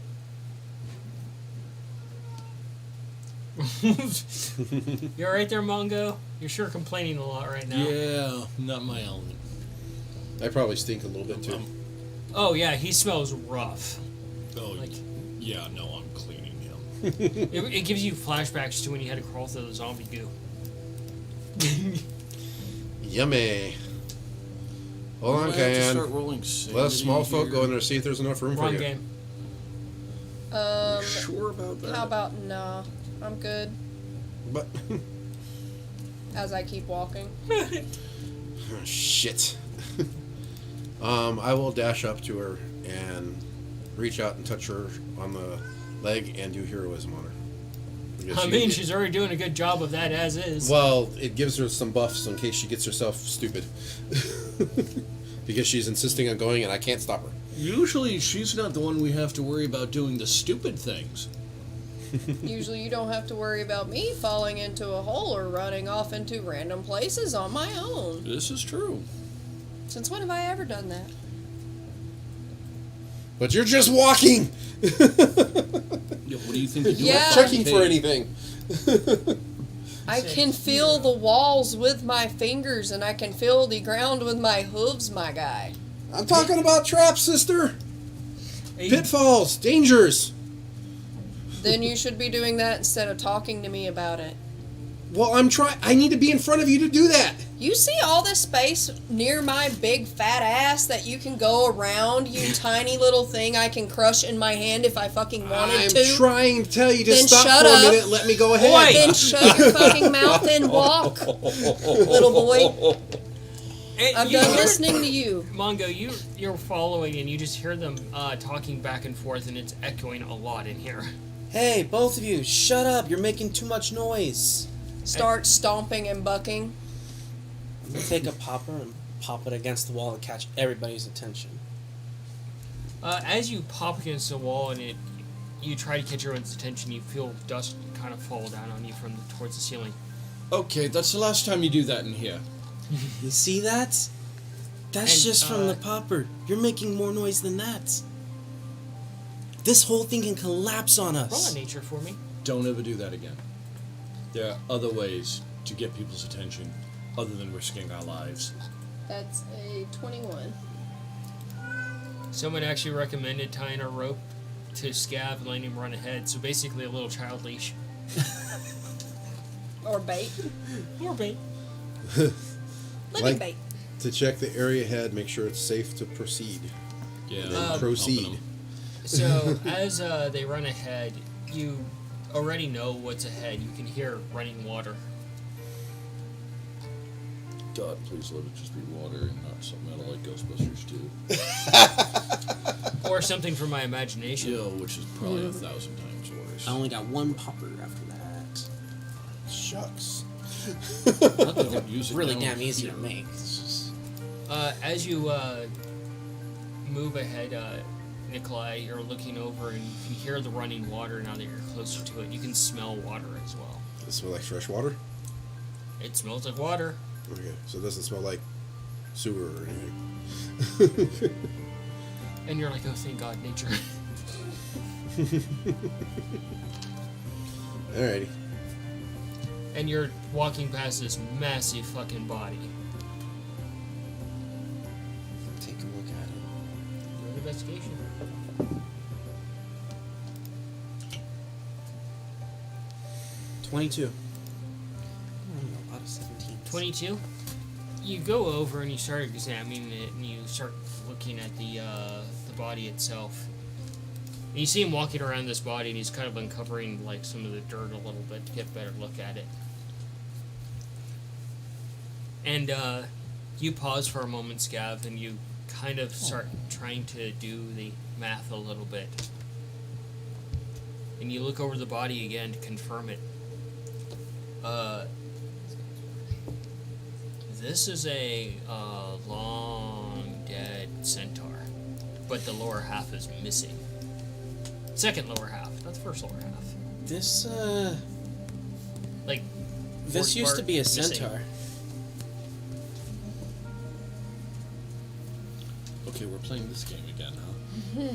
You're right there, Mongo. You're sure complaining a lot right now.
Yeah, not my element.
I probably stink a little bit too.
Oh yeah, he smells rough.
Oh,
Like-
yeah, no, I'm cleaning him.
It gives you flashbacks to when you had to crawl through the zombie goo.
Yummy. Hold on,
I have to
Cayenne.
start rolling
Let us small
sanity
folk go in
here.
there, see if there's enough room for
Wrong
you.
game.
Sure about that?
How about nah? I'm good.
But
As I keep walking.
shit. I will dash up to her and reach out and touch her on the leg and do heroism on her. Because
I mean, she's already doing a good job of that as is.
Well, it gives her some buffs in case she gets herself stupid. Because she's insisting on going and I can't stop her.
Usually, she's not the one we have to worry about doing the stupid things.
Usually you don't have to worry about me falling into a hole or running off into random places on my own.
This is true.
Since when have I ever done that?
But you're just walking!
Yeah, what do you think you're doing?
Yeah.
Checking for anything.
I can feel the walls with my fingers and I can feel the ground with my hooves, my guy.
I'm talking about traps, sister!
Hey,
Pitfalls! Dangers!
Then you should be doing that instead of talking to me about it.
Well, I'm trying. I need to be in front of you to do that.
You see all this space near my big fat ass that you can go around, you tiny little thing I can crush in my hand if I fucking wanted
I'm
to?
trying to tell you to
Then
stop
shut
for a
up.
minute and let me go ahead.
Oi.
Then shut your fucking mouth and walk, little boy.
and
I'm
you
done
hear-
listening to you.
Mongo, you're following and you just hear them talking back and forth and it's echoing a lot in here.
Hey, both of you, shut up. You're making too much noise.
Start stomping and bucking.
I'm gonna take a popper and pop it against the wall to catch everybody's attention.
As you pop against the wall and you try to catch everyone's attention, you feel dust kind of fall down on you from towards the ceiling.
Okay, that's the last time you do that in here.
You see that? That's
And,
just from the popper. You're making more noise than that. This whole thing can collapse on
Roll
us.
a nature for me.
Don't ever do that again. There are other ways to get people's attention other than risking our lives.
That's a 21.
Someone actually recommended tying a rope to Scav and letting him run ahead. So basically a little child leash.
Or bait.
Or bait.
Living
Like-
bait.
To check the area ahead, make sure it's safe to proceed.
Yeah,
Then
helping
proceed.
them.
So as they run ahead, you already know what's ahead. You can hear running water.
God, please let it just be water and not something out of like Ghostbusters 2.
Or something from my imagination.
Yeah, which is probably 1,000 times worse.
I only got one popper after that.
Shucks.
Not that I don't use it
Really
now.
damn easy to make. It's just-
As you move ahead, Nikolai, you're looking over and you hear the running water now that you're closer to it. You can smell water as well.
Does it smell like fresh water?
It smells like water.
Okay, so it doesn't smell like sewer or anything.
And you're like, oh, thank God, nature.
Alrighty.
And you're walking past this massive fucking body.
Take a look at it.
Do an investigation.
22. A lot of 17.
22. You go over and you start examining it, and you start looking at the body itself. And you see him walking around this body, and he's kind of uncovering like some of the dirt a little bit to get a better look at it. And you pause for a moment, Scav, and you kind of start trying to do the math a little bit. And you look over the body again to confirm it. This is a long dead centaur, but the lower half is missing. Second lower half, not the first lower half.
This,
Like,
this
fourth
used to
part
be a
missing.
centaur.
Okay, we're playing this game again, huh?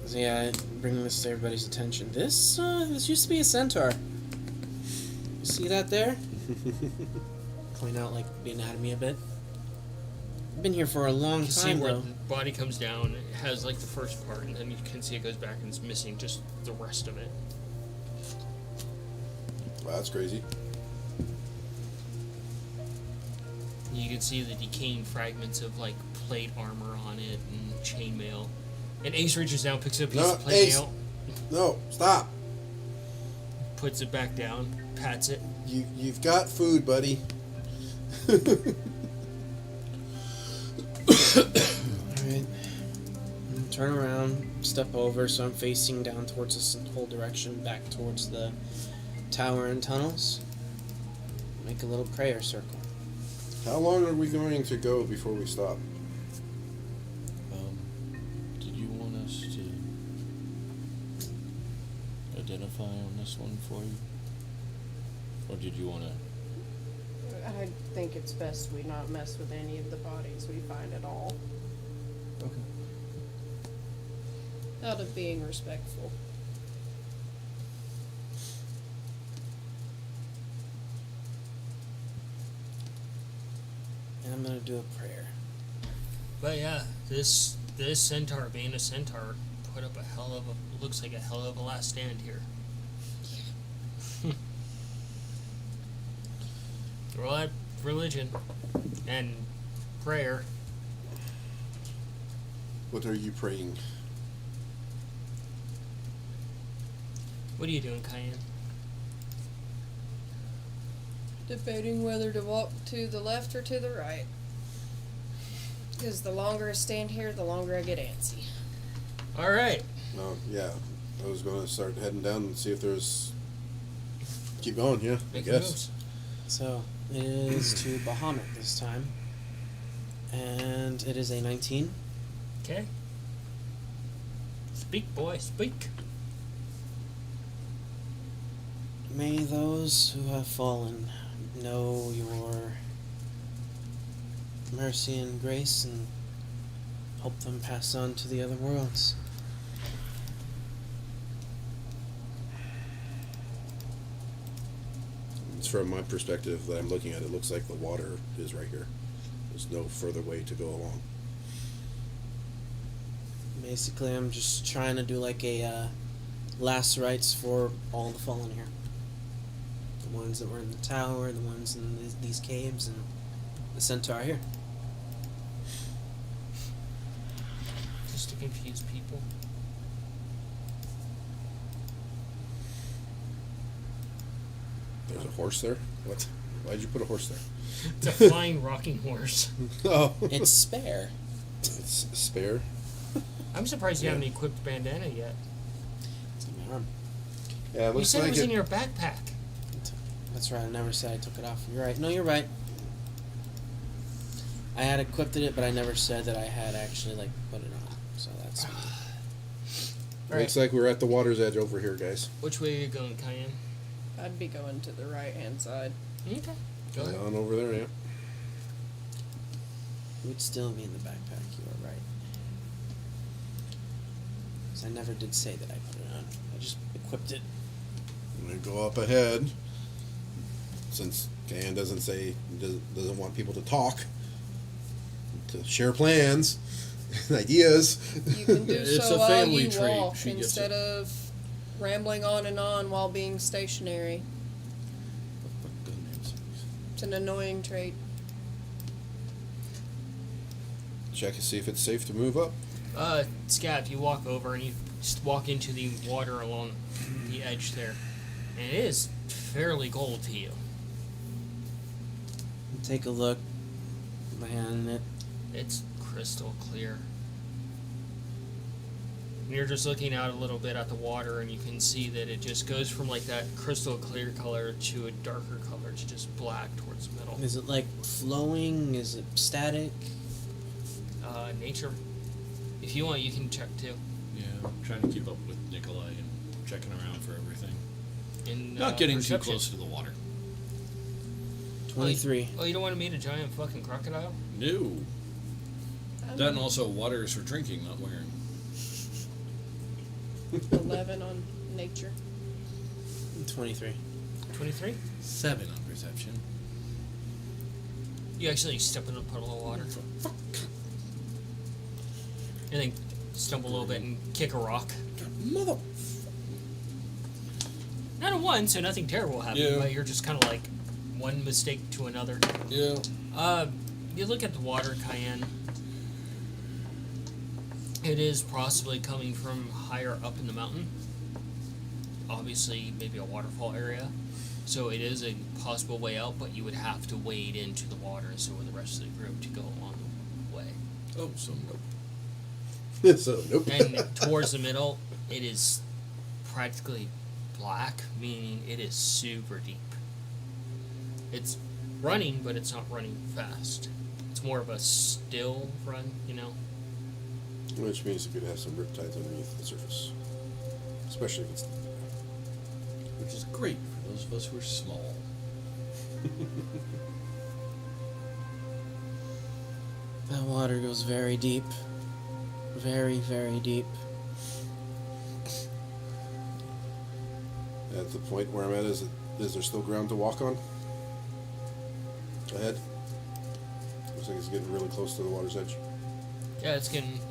So yeah, bringing this to everybody's attention. This used to be a centaur. You see that there? Point out like the anatomy a bit. Been here for a long
You can see
time
where
though.
the body comes down. It has like the first part, and then you can see it goes back and it's missing just the rest of it.
Wow, that's crazy.
You can see the decaying fragments of like plate armor on it and chainmail. And Ace reaches down, picks up a piece
No,
of plate
Ace.
mail,
No, stop.
puts it back down, pats it.
You've got food, buddy.
Alright. Turn around, step over so I'm facing down towards this whole direction, back towards the tower and tunnels. Make a little prayer circle.
How long are we going to go before we stop?
Did you want us to identify on this one for you? Or did you want to...
I think it's best we not mess with any of the bodies we find at all.
Okay.
Out of being respectful.
And I'm gonna do a prayer.
But yeah, this centaur, being a centaur, put up looks like a hell of a last stand here. Well, that religion and prayer.
What are you praying?
What are you doing, Cayenne?
Debating whether to walk to the left or to the right. Because the longer I stand here, the longer I get antsy.
All right.
No, yeah. I was going to start heading down and see if there's... Keep going, yeah,
Make
I guess.
moves.
So it is to Bahamut this time. And it is a 19.
Okay. Speak, boy, speak.
May those who have fallen know your mercy and grace and help them pass on to the other worlds.
It's from my perspective that I'm looking at, it looks like the water is right here. There's no further way to go along.
Basically, I'm just trying to do like a last rites for all the fallen here. The ones that were in the tower, the ones in these caves, and the centaur here.
Just to confuse people.
There's a horse there? What? Why'd you put a horse there?
It's a flying rocking horse.
Oh.
It's spare.
It's spare.
I'm surprised you
Yeah.
haven't equipped bandana yet.
It's in my arm.
Yeah, it
You
looks
said it
like
was in your backpack.
That's right, I never said I took it off. You're right. No, you're right. I had equipped it, but I never said that I had actually like put it on. So that's
Looks like we're at the water's edge over here, guys.
Which way are you going, Cayenne?
I'd be going to the right hand side.
Okay. Go
Right
ahead.
on over there, yeah.
it would still be in the backpack. You are right. Because I never did say that I put it on. I just equipped it.
I'm gonna go up ahead. Since Kayan doesn't want people to talk, to share plans, and ideas.
You can do
It's
so
a
while
family
you
trait.
walk
She gets
instead
it.
of rambling on and on while being stationary. It's an annoying trait.
Check to see if it's safe to move up.
Scav, you walk over and you just walk into the water along the edge there. And it is fairly cold to you.
Take a look. My hand in it.
It's crystal clear. And you're just looking out a little bit at the water and you can see that it just goes from like that crystal clear color to a darker color to just black towards the middle.
Is it like flowing? Is it static?
Nature. If you want, you can check too.
Yeah, I'm trying to keep up with Nikolai and checking around for everything.
In,
Not getting
perception.
too close to the water.
23.
Oh, you don't want to meet a giant fucking crocodile?
No. That and also water is for drinking, not wearing.
11 on nature.
23.
23.
7 on perception.
You actually step in a puddle of water. And then stumble a little bit and kick a rock.
Mother.
Not a 1, so nothing terrible happened,
Yeah.
but you're just kind of like one mistake to another.
Yeah.
You look at the water, Cayenne. It is possibly coming from higher up in the mountain. Obviously, maybe a waterfall area. So it is a possible way out, but you would have to wade into the water, so would the rest of the group to go along the way.
Oh, so nope.
So nope.
And towards the middle, it is practically black, meaning it is super deep. It's running, but it's not running fast. It's more of a still run, you know?
Which means it could have some riptides underneath the surface. Especially if it's...
Which is great for those of us who are small.
That water goes very deep. Very, very deep.
At the point where I'm at, is there still ground to walk on? Ahead? Looks like it's getting really close to the water's edge.
Yeah,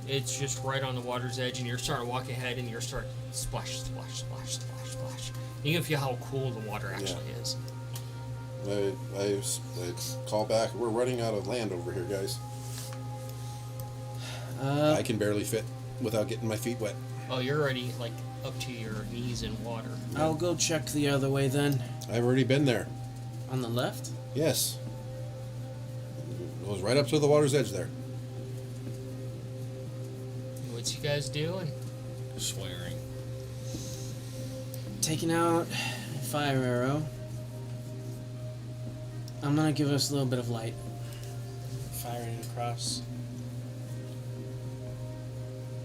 it's just right on the water's edge, and you're starting to walk ahead, and you're starting splash, splash, splash, splash, splash. You can feel how cool the water actually is.
I call back. We're running out of land over here, guys. I can barely fit without getting my feet wet.
Oh, you're already like up to your knees in water.
I'll go check the other way then.
I've already been there.
On the left?
Yes. It goes right up to the water's edge there.
What's you guys doing?
Swearing.
Taking out fire arrow. I'm gonna give us a little bit of light. Firing across.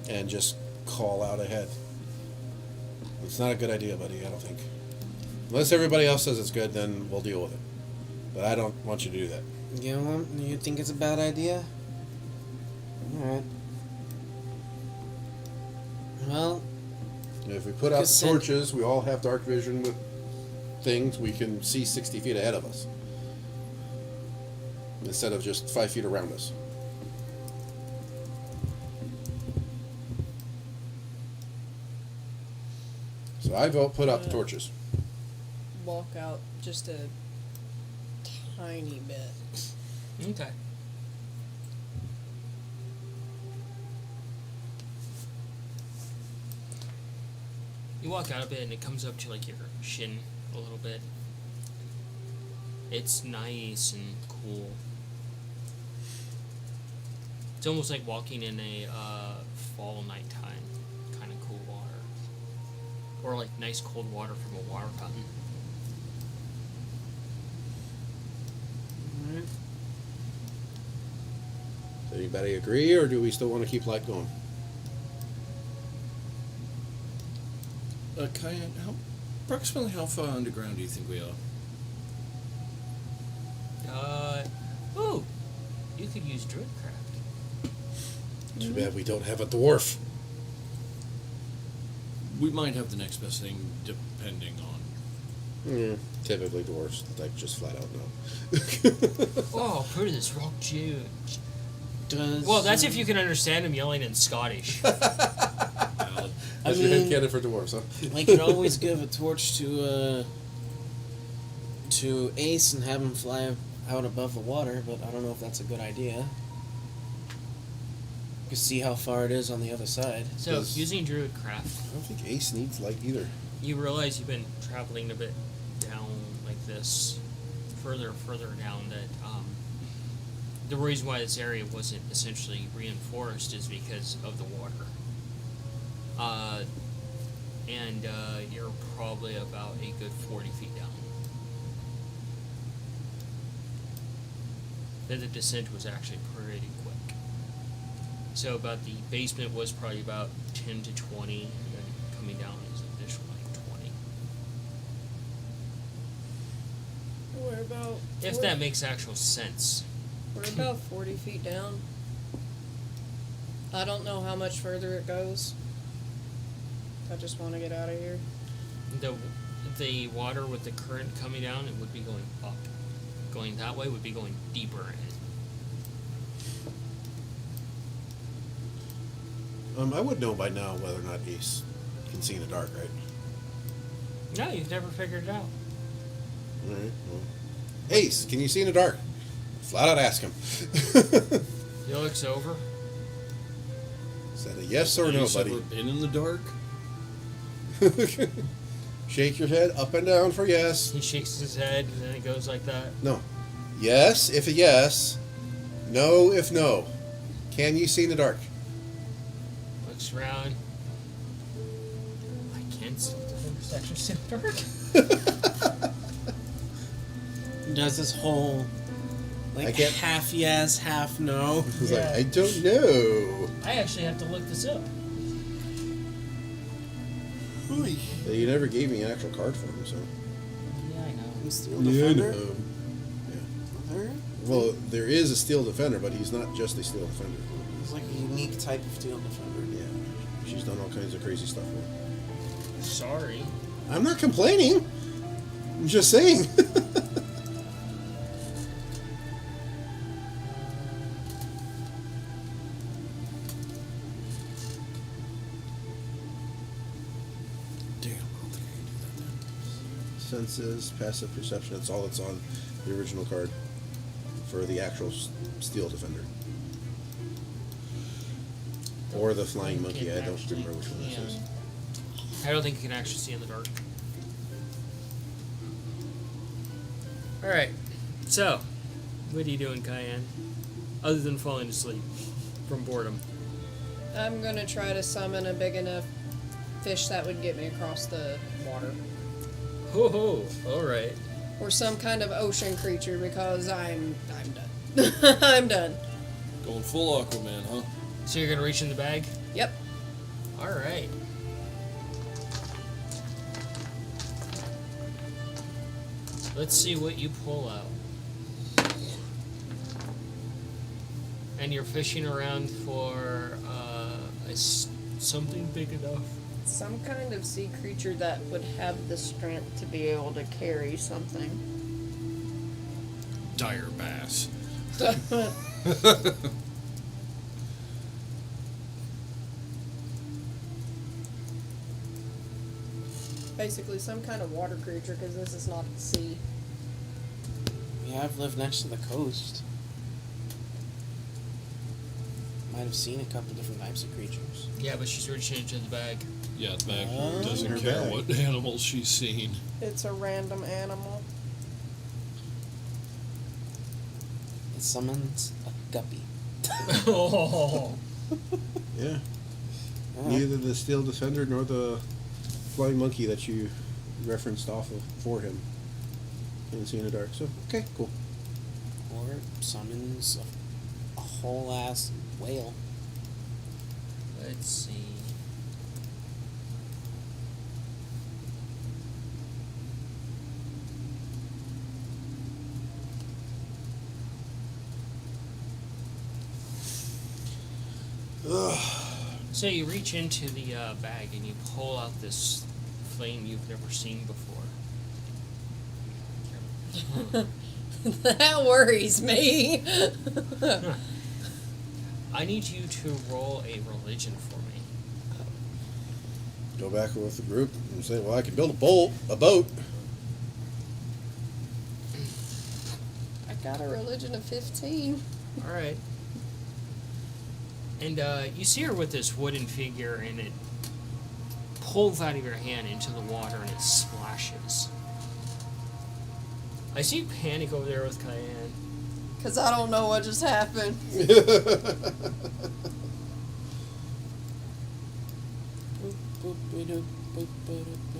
And just call out ahead. It's not a good idea, buddy, I don't think. Unless everybody else says it's good, then we'll deal with it. But I don't want you to do that.
You think it's a bad idea? Alright. Well,
If we put out the
Send-
torches, we all have dark vision with things, we can see 60 feet ahead of us. Instead of just 5 feet around us. So I vote put out the torches.
Walk out just a tiny bit.
Okay. You walk out a bit and it comes up to like your shin a little bit. It's nice and cool. It's almost like walking in a fall nighttime kind of cool water. Or like nice cold water from a water fountain.
Does anybody agree, or do we still want to keep light going?
Cayenne, approximately how far underground do you think we are?
Ooh, you could use Druidcraft.
Too bad we don't have a dwarf.
We might have the next best thing, depending on.
Yeah, typically dwarves, like, just flat out no.
Oh, put this rock June.
does...
Well, that's if you can understand him yelling in Scottish.
That's your headcanon for dwarves, huh?
I could always give a torch to Ace and have him fly out above the water, but I don't know if that's a good idea. You can see how far it is on the other side.
So,
Does-
using Druidcraft,
I don't think Ace needs light either.
you realize you've been traveling a bit down like this, further down, that the reason why this area wasn't essentially reinforced is because of the water. And you're probably about a good 40 feet down. Then the descent was actually pretty quick. So about the basement was probably about 10 to 20, and then coming down is an additional like 20.
We're about.
If that makes actual sense.
We're about 40 feet down. I don't know how much further it goes. I just want to get out of here.
The water with the current coming down, it would be going up. Going that way would be going deeper in.
I would know by now whether or not Ace can see in the dark, right?
No, you've never figured it out.
All right. Well. Ace, can you see in the dark? Flat out ask him.
He looks over.
Is that a yes or no,
Ace
buddy?
ever been in the dark?
Shake your head up and down for yes.
He shakes his head and then it goes like that.
No. Yes if a yes. No if no. Can you see in the dark?
Looks around. I can't see the actually see in the dark.
Does this whole
I
like
can't-
half yes, half no?
He's
Yeah.
like, I don't know.
I actually have to look this up.
You never gave me an actual card for him, so.
Yeah, I know.
I'm Steel Defender.
Yeah. Well, there is a Steel Defender, but he's not just a Steel Defender.
He's like a unique type of Steel Defender.
Yeah. She's done all kinds of crazy stuff with him.
Sorry.
I'm not complaining. I'm just saying.
Damn, I don't think I can do that then.
Senses, passive perception, that's all that's on the original card for the actual Steel Defender. Or the Flying Monkey, I don't remember which one this is.
I don't think you can actually see in the dark. Alright, so, what are you doing, Cayenne? Other than falling asleep from boredom.
I'm gonna try to summon a big enough fish that would get me across the water.
Ho ho, alright.
Or some kind of ocean creature because I'm done. I'm done.
Going full Aquaman, huh?
So you're gonna reach in the bag?
Yep.
Alright. Let's see what you pull out. And you're fishing around for something big enough.
Some kind of sea creature that would have the strength to be able to carry something.
Dire bass.
Basically, some kind of water creature because this is not the sea.
Yeah, I've lived next to the coast. Might have seen a couple different types of creatures.
Yeah, but she's reaching into the bag.
Yeah, the bag
Oh.
doesn't
Her
care
bag.
what animals she's seen.
It's a random animal.
It summons a guppy.
Oh.
Yeah.
Oh.
Neither the Steel Defender nor the Flying Monkey that you referenced off of for him can see in the dark. So, okay, cool.
Or it summons a whole ass whale.
Let's see. So you reach into the bag and you pull out this flame you've never seen before.
That worries me.
I need you to roll a religion for me.
Go back with the group and say, well, I can build a boat.
I got a religion of 15.
All right. And you see her with this wooden figure, and it pulls out of your hand into the water, and it splashes. I see you panic over there with Cayenne.
Because I don't know what just happened.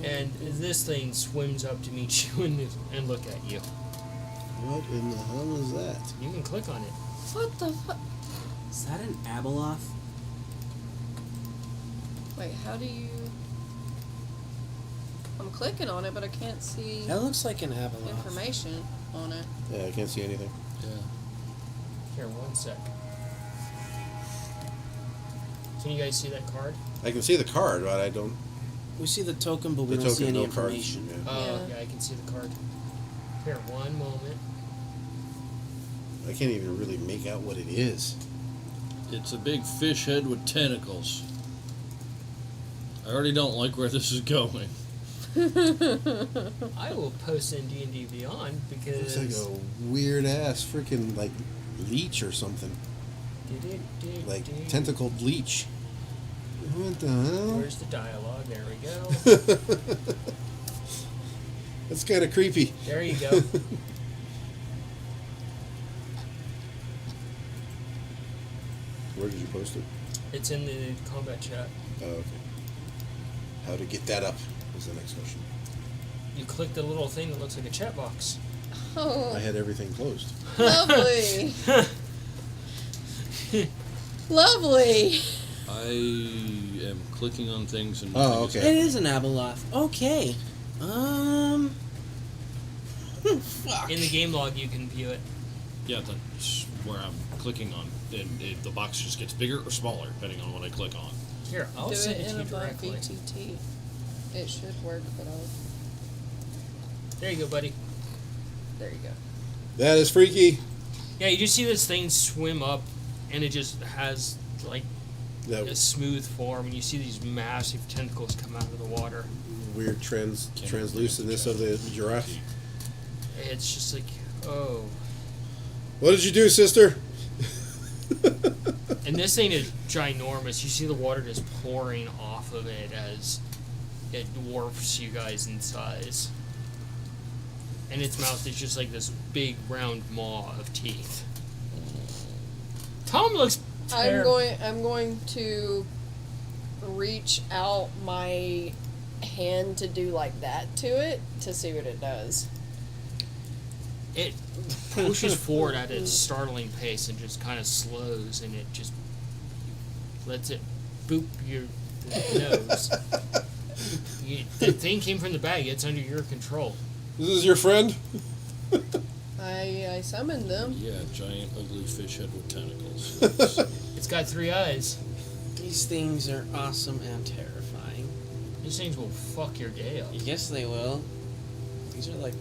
And this thing swims up to meet you and look at you.
What in the hell is that?
You can click on it.
What the fuck?
Is that an Abeloth?
Wait, how do you... I'm clicking on it, but I can't see
That looks like an Abeloth.
information on it.
Yeah, I can't see anything.
Yeah.
Here, one sec. Can you guys see that card?
I can see the card, but I don't.
We see the token, but we
The
don't see
token,
any
no cards.
information.
Yeah.
Oh,
Yeah.
yeah, I can see the card. Here, one moment.
I can't even really make out what it is.
It's a big fish head with tentacles. I already don't like where this is going.
I will post in D&D Beyond
It's
because...
like a weird ass freaking like leech or something. Like tentacled leech. What the hell?
Where's the dialogue? There we go.
That's kind of creepy.
There you go.
Where did you post it?
It's in the combat chat.
Oh, okay. How to get that up is the next question.
You click the little thing that looks like a chat box.
Oh,
I had everything closed.
lovely. Lovely.
I am clicking on things and.
Oh,
It
okay.
is an Abeloth. Okay. Fuck.
In the game log, you can view it.
Yeah, that's where I'm clicking on, and the box just gets bigger or smaller depending on what I click on.
Here, I'll
Do
send
it
it to
in
you
above
directly.
BTT. It should work, but
There you go, buddy.
there you go.
That is freaky.
Yeah, you just see this thing swim up, and it just has like a
That
smooth form, and you see these massive tentacles come out of the water.
weird translucentness of the giraffe.
It's just like, oh.
What did you do, sister?
And this thing is ginormous. You see the water just pouring off of it as it dwarfs you guys in size. And its mouth is just like this big round maw of teeth. Tom looks
I'm going to reach out my hand to do like that to it to see what it does.
It pushes forward at its startling pace and just kind of slows, and it just lets it boop your nose. The thing came from the bag. It's under your control.
This is your friend?
I summoned them.
Yeah, giant ugly fish head with tentacles.
It's got 3 eyes.
These things are awesome and terrifying.
These things will fuck your day up.
Yes, they will. These are like.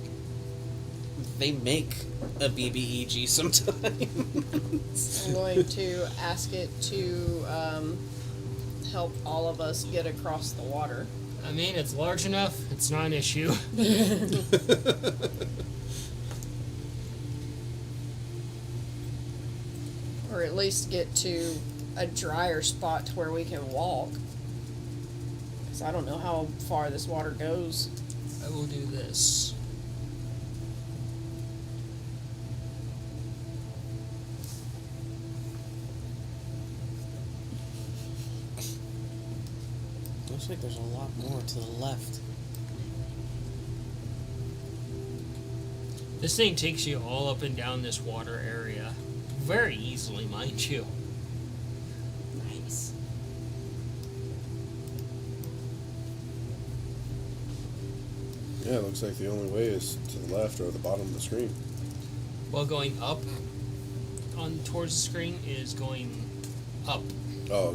They make a BBEG sometimes.
I'm going to ask it to help all of us get across the water.
I mean, it's large enough. It's not an issue.
Or at least get to a drier spot to where we can walk. Because I don't know how far this water goes.
I will do this.
Looks like there's a lot more to the left.
This thing takes you all up and down this water area. Very easily, mind you.
Nice.
Yeah, it looks like the only way is to the left or the bottom of the screen.
While going up on towards the screen is going up.
Oh,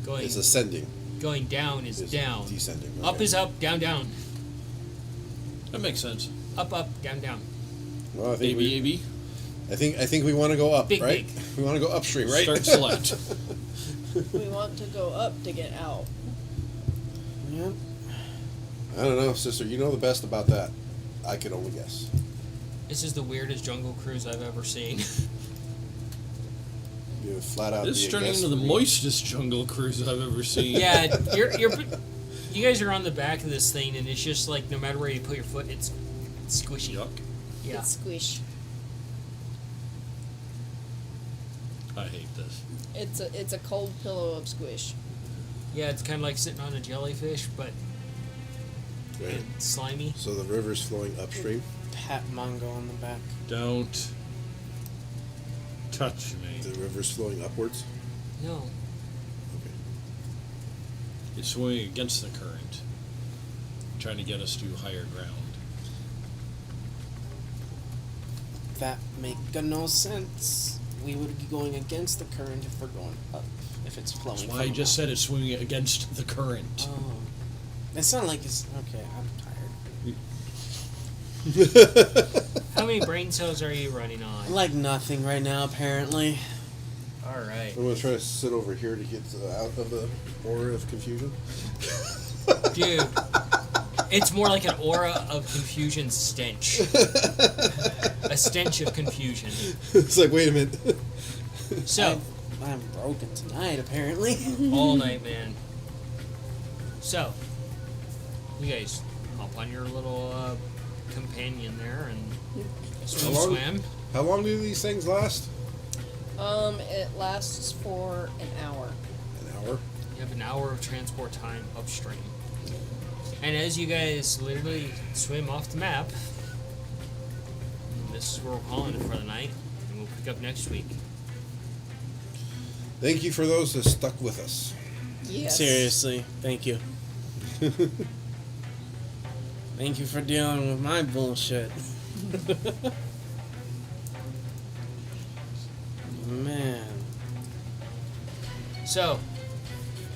Going
it's ascending.
going down is
It's
down.
descending.
Up
Okay.
is up, down, down.
That makes sense.
Up, up, down, down.
Well, I think
AB, AB.
I think we want to go up,
Big,
right?
big.
We want to go upstream, right?
Start select.
We want to go up to get out.
Yep.
I don't know, sister. You know the best about that. I could only guess.
This is the weirdest jungle cruise I've ever seen.
You would flat out.
This
be
is
a
turning
guess
into the
for me.
moistest jungle cruise I've ever seen.
Yeah, you guys are on the back of this thing, and it's just like no matter where you put your foot, it's squishy.
Yuck.
Yeah.
It's squish.
I hate this.
It's a cold pillow of squish.
Yeah, it's kind of like sitting on a jellyfish, but
Right.
it's slimy.
So the river's flowing upstream.
Pat Mongo on the back.
Don't touch me.
The river's flowing upwards.
No.
Okay.
It's swinging against the current, trying to get us to higher ground.
That make no sense. we would be going against the current if we're going up. If it's flowing.
That's why I
from
just
the
said it's swinging against the current.
mountain. Oh. It's not like it's okay. I'm tired.
How many brain cells are you running on?
Like nothing right now, apparently.
All right,
I'm gonna try to sit over here to get out of the aura of confusion.
dude. It's more like an aura of confusion stench. A stench of confusion.
It's like, wait a minute.
So,
I'm broken tonight, apparently.
all night, man. So, you guys hop on your little companion there and swim,
How long?
swim.
How long do these things last?
It lasts for an hour.
An hour.
You have an hour of transport time upstream. And as you guys literally swim off the map, this is where we're calling it for the night, and we'll pick up next week.
Thank you for those that stuck with us.
Yes.
Seriously, thank you. Thank you for dealing with my bullshit. Man.
So,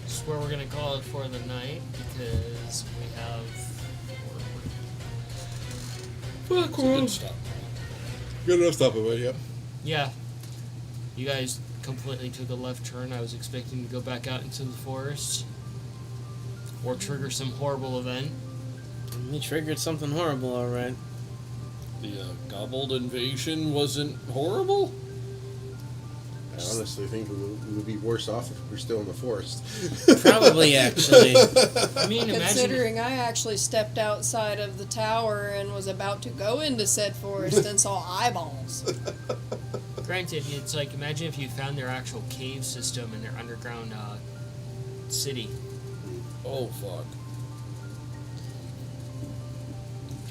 this is where we're going to call it for the night, because we have...
It's a good stop.
Good enough stuff about it, yep.
Yeah. You guys completely took a left turn. I was expecting to go back out into the forest. Or trigger some horrible event.
You triggered something horrible, alright.
The gobbled invasion wasn't horrible?
I honestly think we would be worse off if we're still in the forest.
Probably, actually.
I mean, imagine...
Considering I actually stepped outside of the tower and was about to go into said forest and saw eyeballs.
Granted, it's like, imagine if you found their actual cave system in their underground city.
Oh, fuck.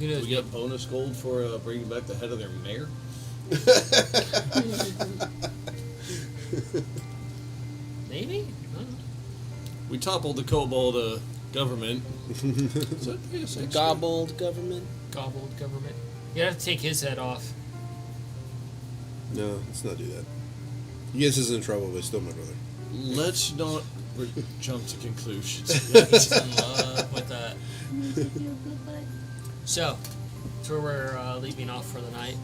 Who knows?
We get bonus gold for bringing back the head of their mayor?
Maybe? I don't know.
We toppled the kobold government. Is that yes, actually?
Gobbled government.
Gobbled government. You have to take his head off.
No, let's not do that. He gets us in trouble, but he's still my brother.
Let's not jump to conclusions.
He's in love with that. So, that's where we're leaving off for the night.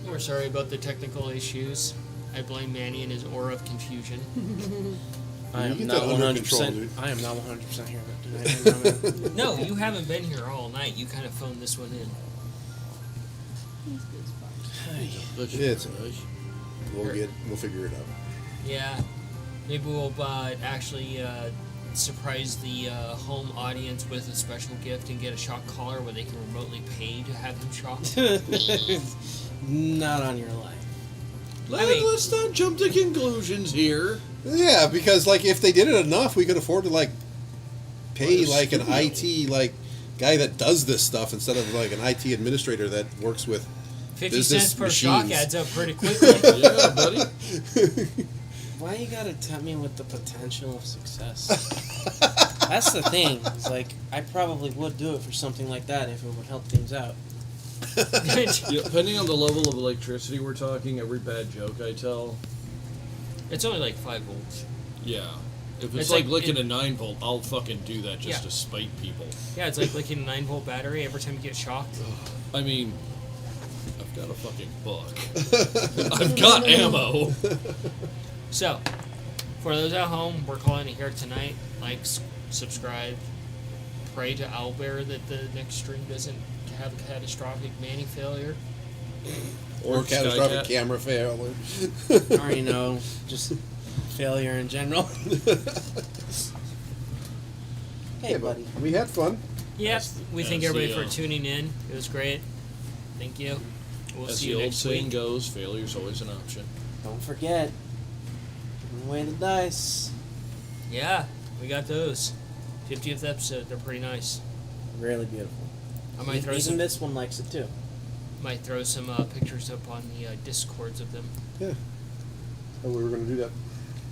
We're sorry about the technical issues. I blame Manny and his aura of confusion.
I
You
am
get
not
that under
100%.
control, dude.
I am not 100% here tonight.
No, you haven't been here all night. You kind of phoned this one in.
Yeah, it's alright. We'll figure it out.
Yeah. Maybe we'll actually surprise the home audience with a special gift and get a shock collar where they can remotely pay to have him shocked.
Not on your life.
Let's not jump to conclusions here.
Yeah, because like if they did it enough, we could afford to like pay
What a
like an
studio.
IT like guy that does this stuff instead of like an IT administrator that works with
50
business
cents per shock
machines.
adds up pretty quickly.
Yeah, buddy.
Why you gotta tempt me with the potential of success? That's the thing. It's like, I probably would do it for something like that if it would help things out.
Yeah, depending on the level of electricity we're talking, every bad joke I tell,
It's only like 5 volts.
yeah. If it's
It's
like
like
licking
it-
a 9-volt, I'll fucking do that just
Yeah.
to spite people.
Yeah, it's like licking a 9-volt battery every time you get shocked.
I mean, I've got a fucking book. I've got ammo.
So, for those at home, we're calling it here tonight. Like, subscribe. Pray to Owlbear that the next stream doesn't have a catastrophic Manny failure.
or
Sky
catastrophic
Cat.
camera failure.
Or, you know, just failure in general. Hey,
Yeah,
buddy.
but we had fun.
Yep. We thank
as
everybody
the,
for tuning in. It was great. Thank you. We'll
As
see
the
you
old
next
saying
week.
goes, failure's always an option.
Don't forget, give away the dice.
Yeah, we got those. 50th episode. They're pretty nice.
Really beautiful.
I might throw
Even
some.
this one likes it too.
Might throw some pictures up on the discords of them.
Yeah. Oh, we were going to do that.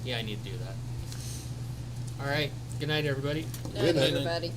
Yeah, I need to do that. All right. Good night, everybody.
Night,
night.
everybody.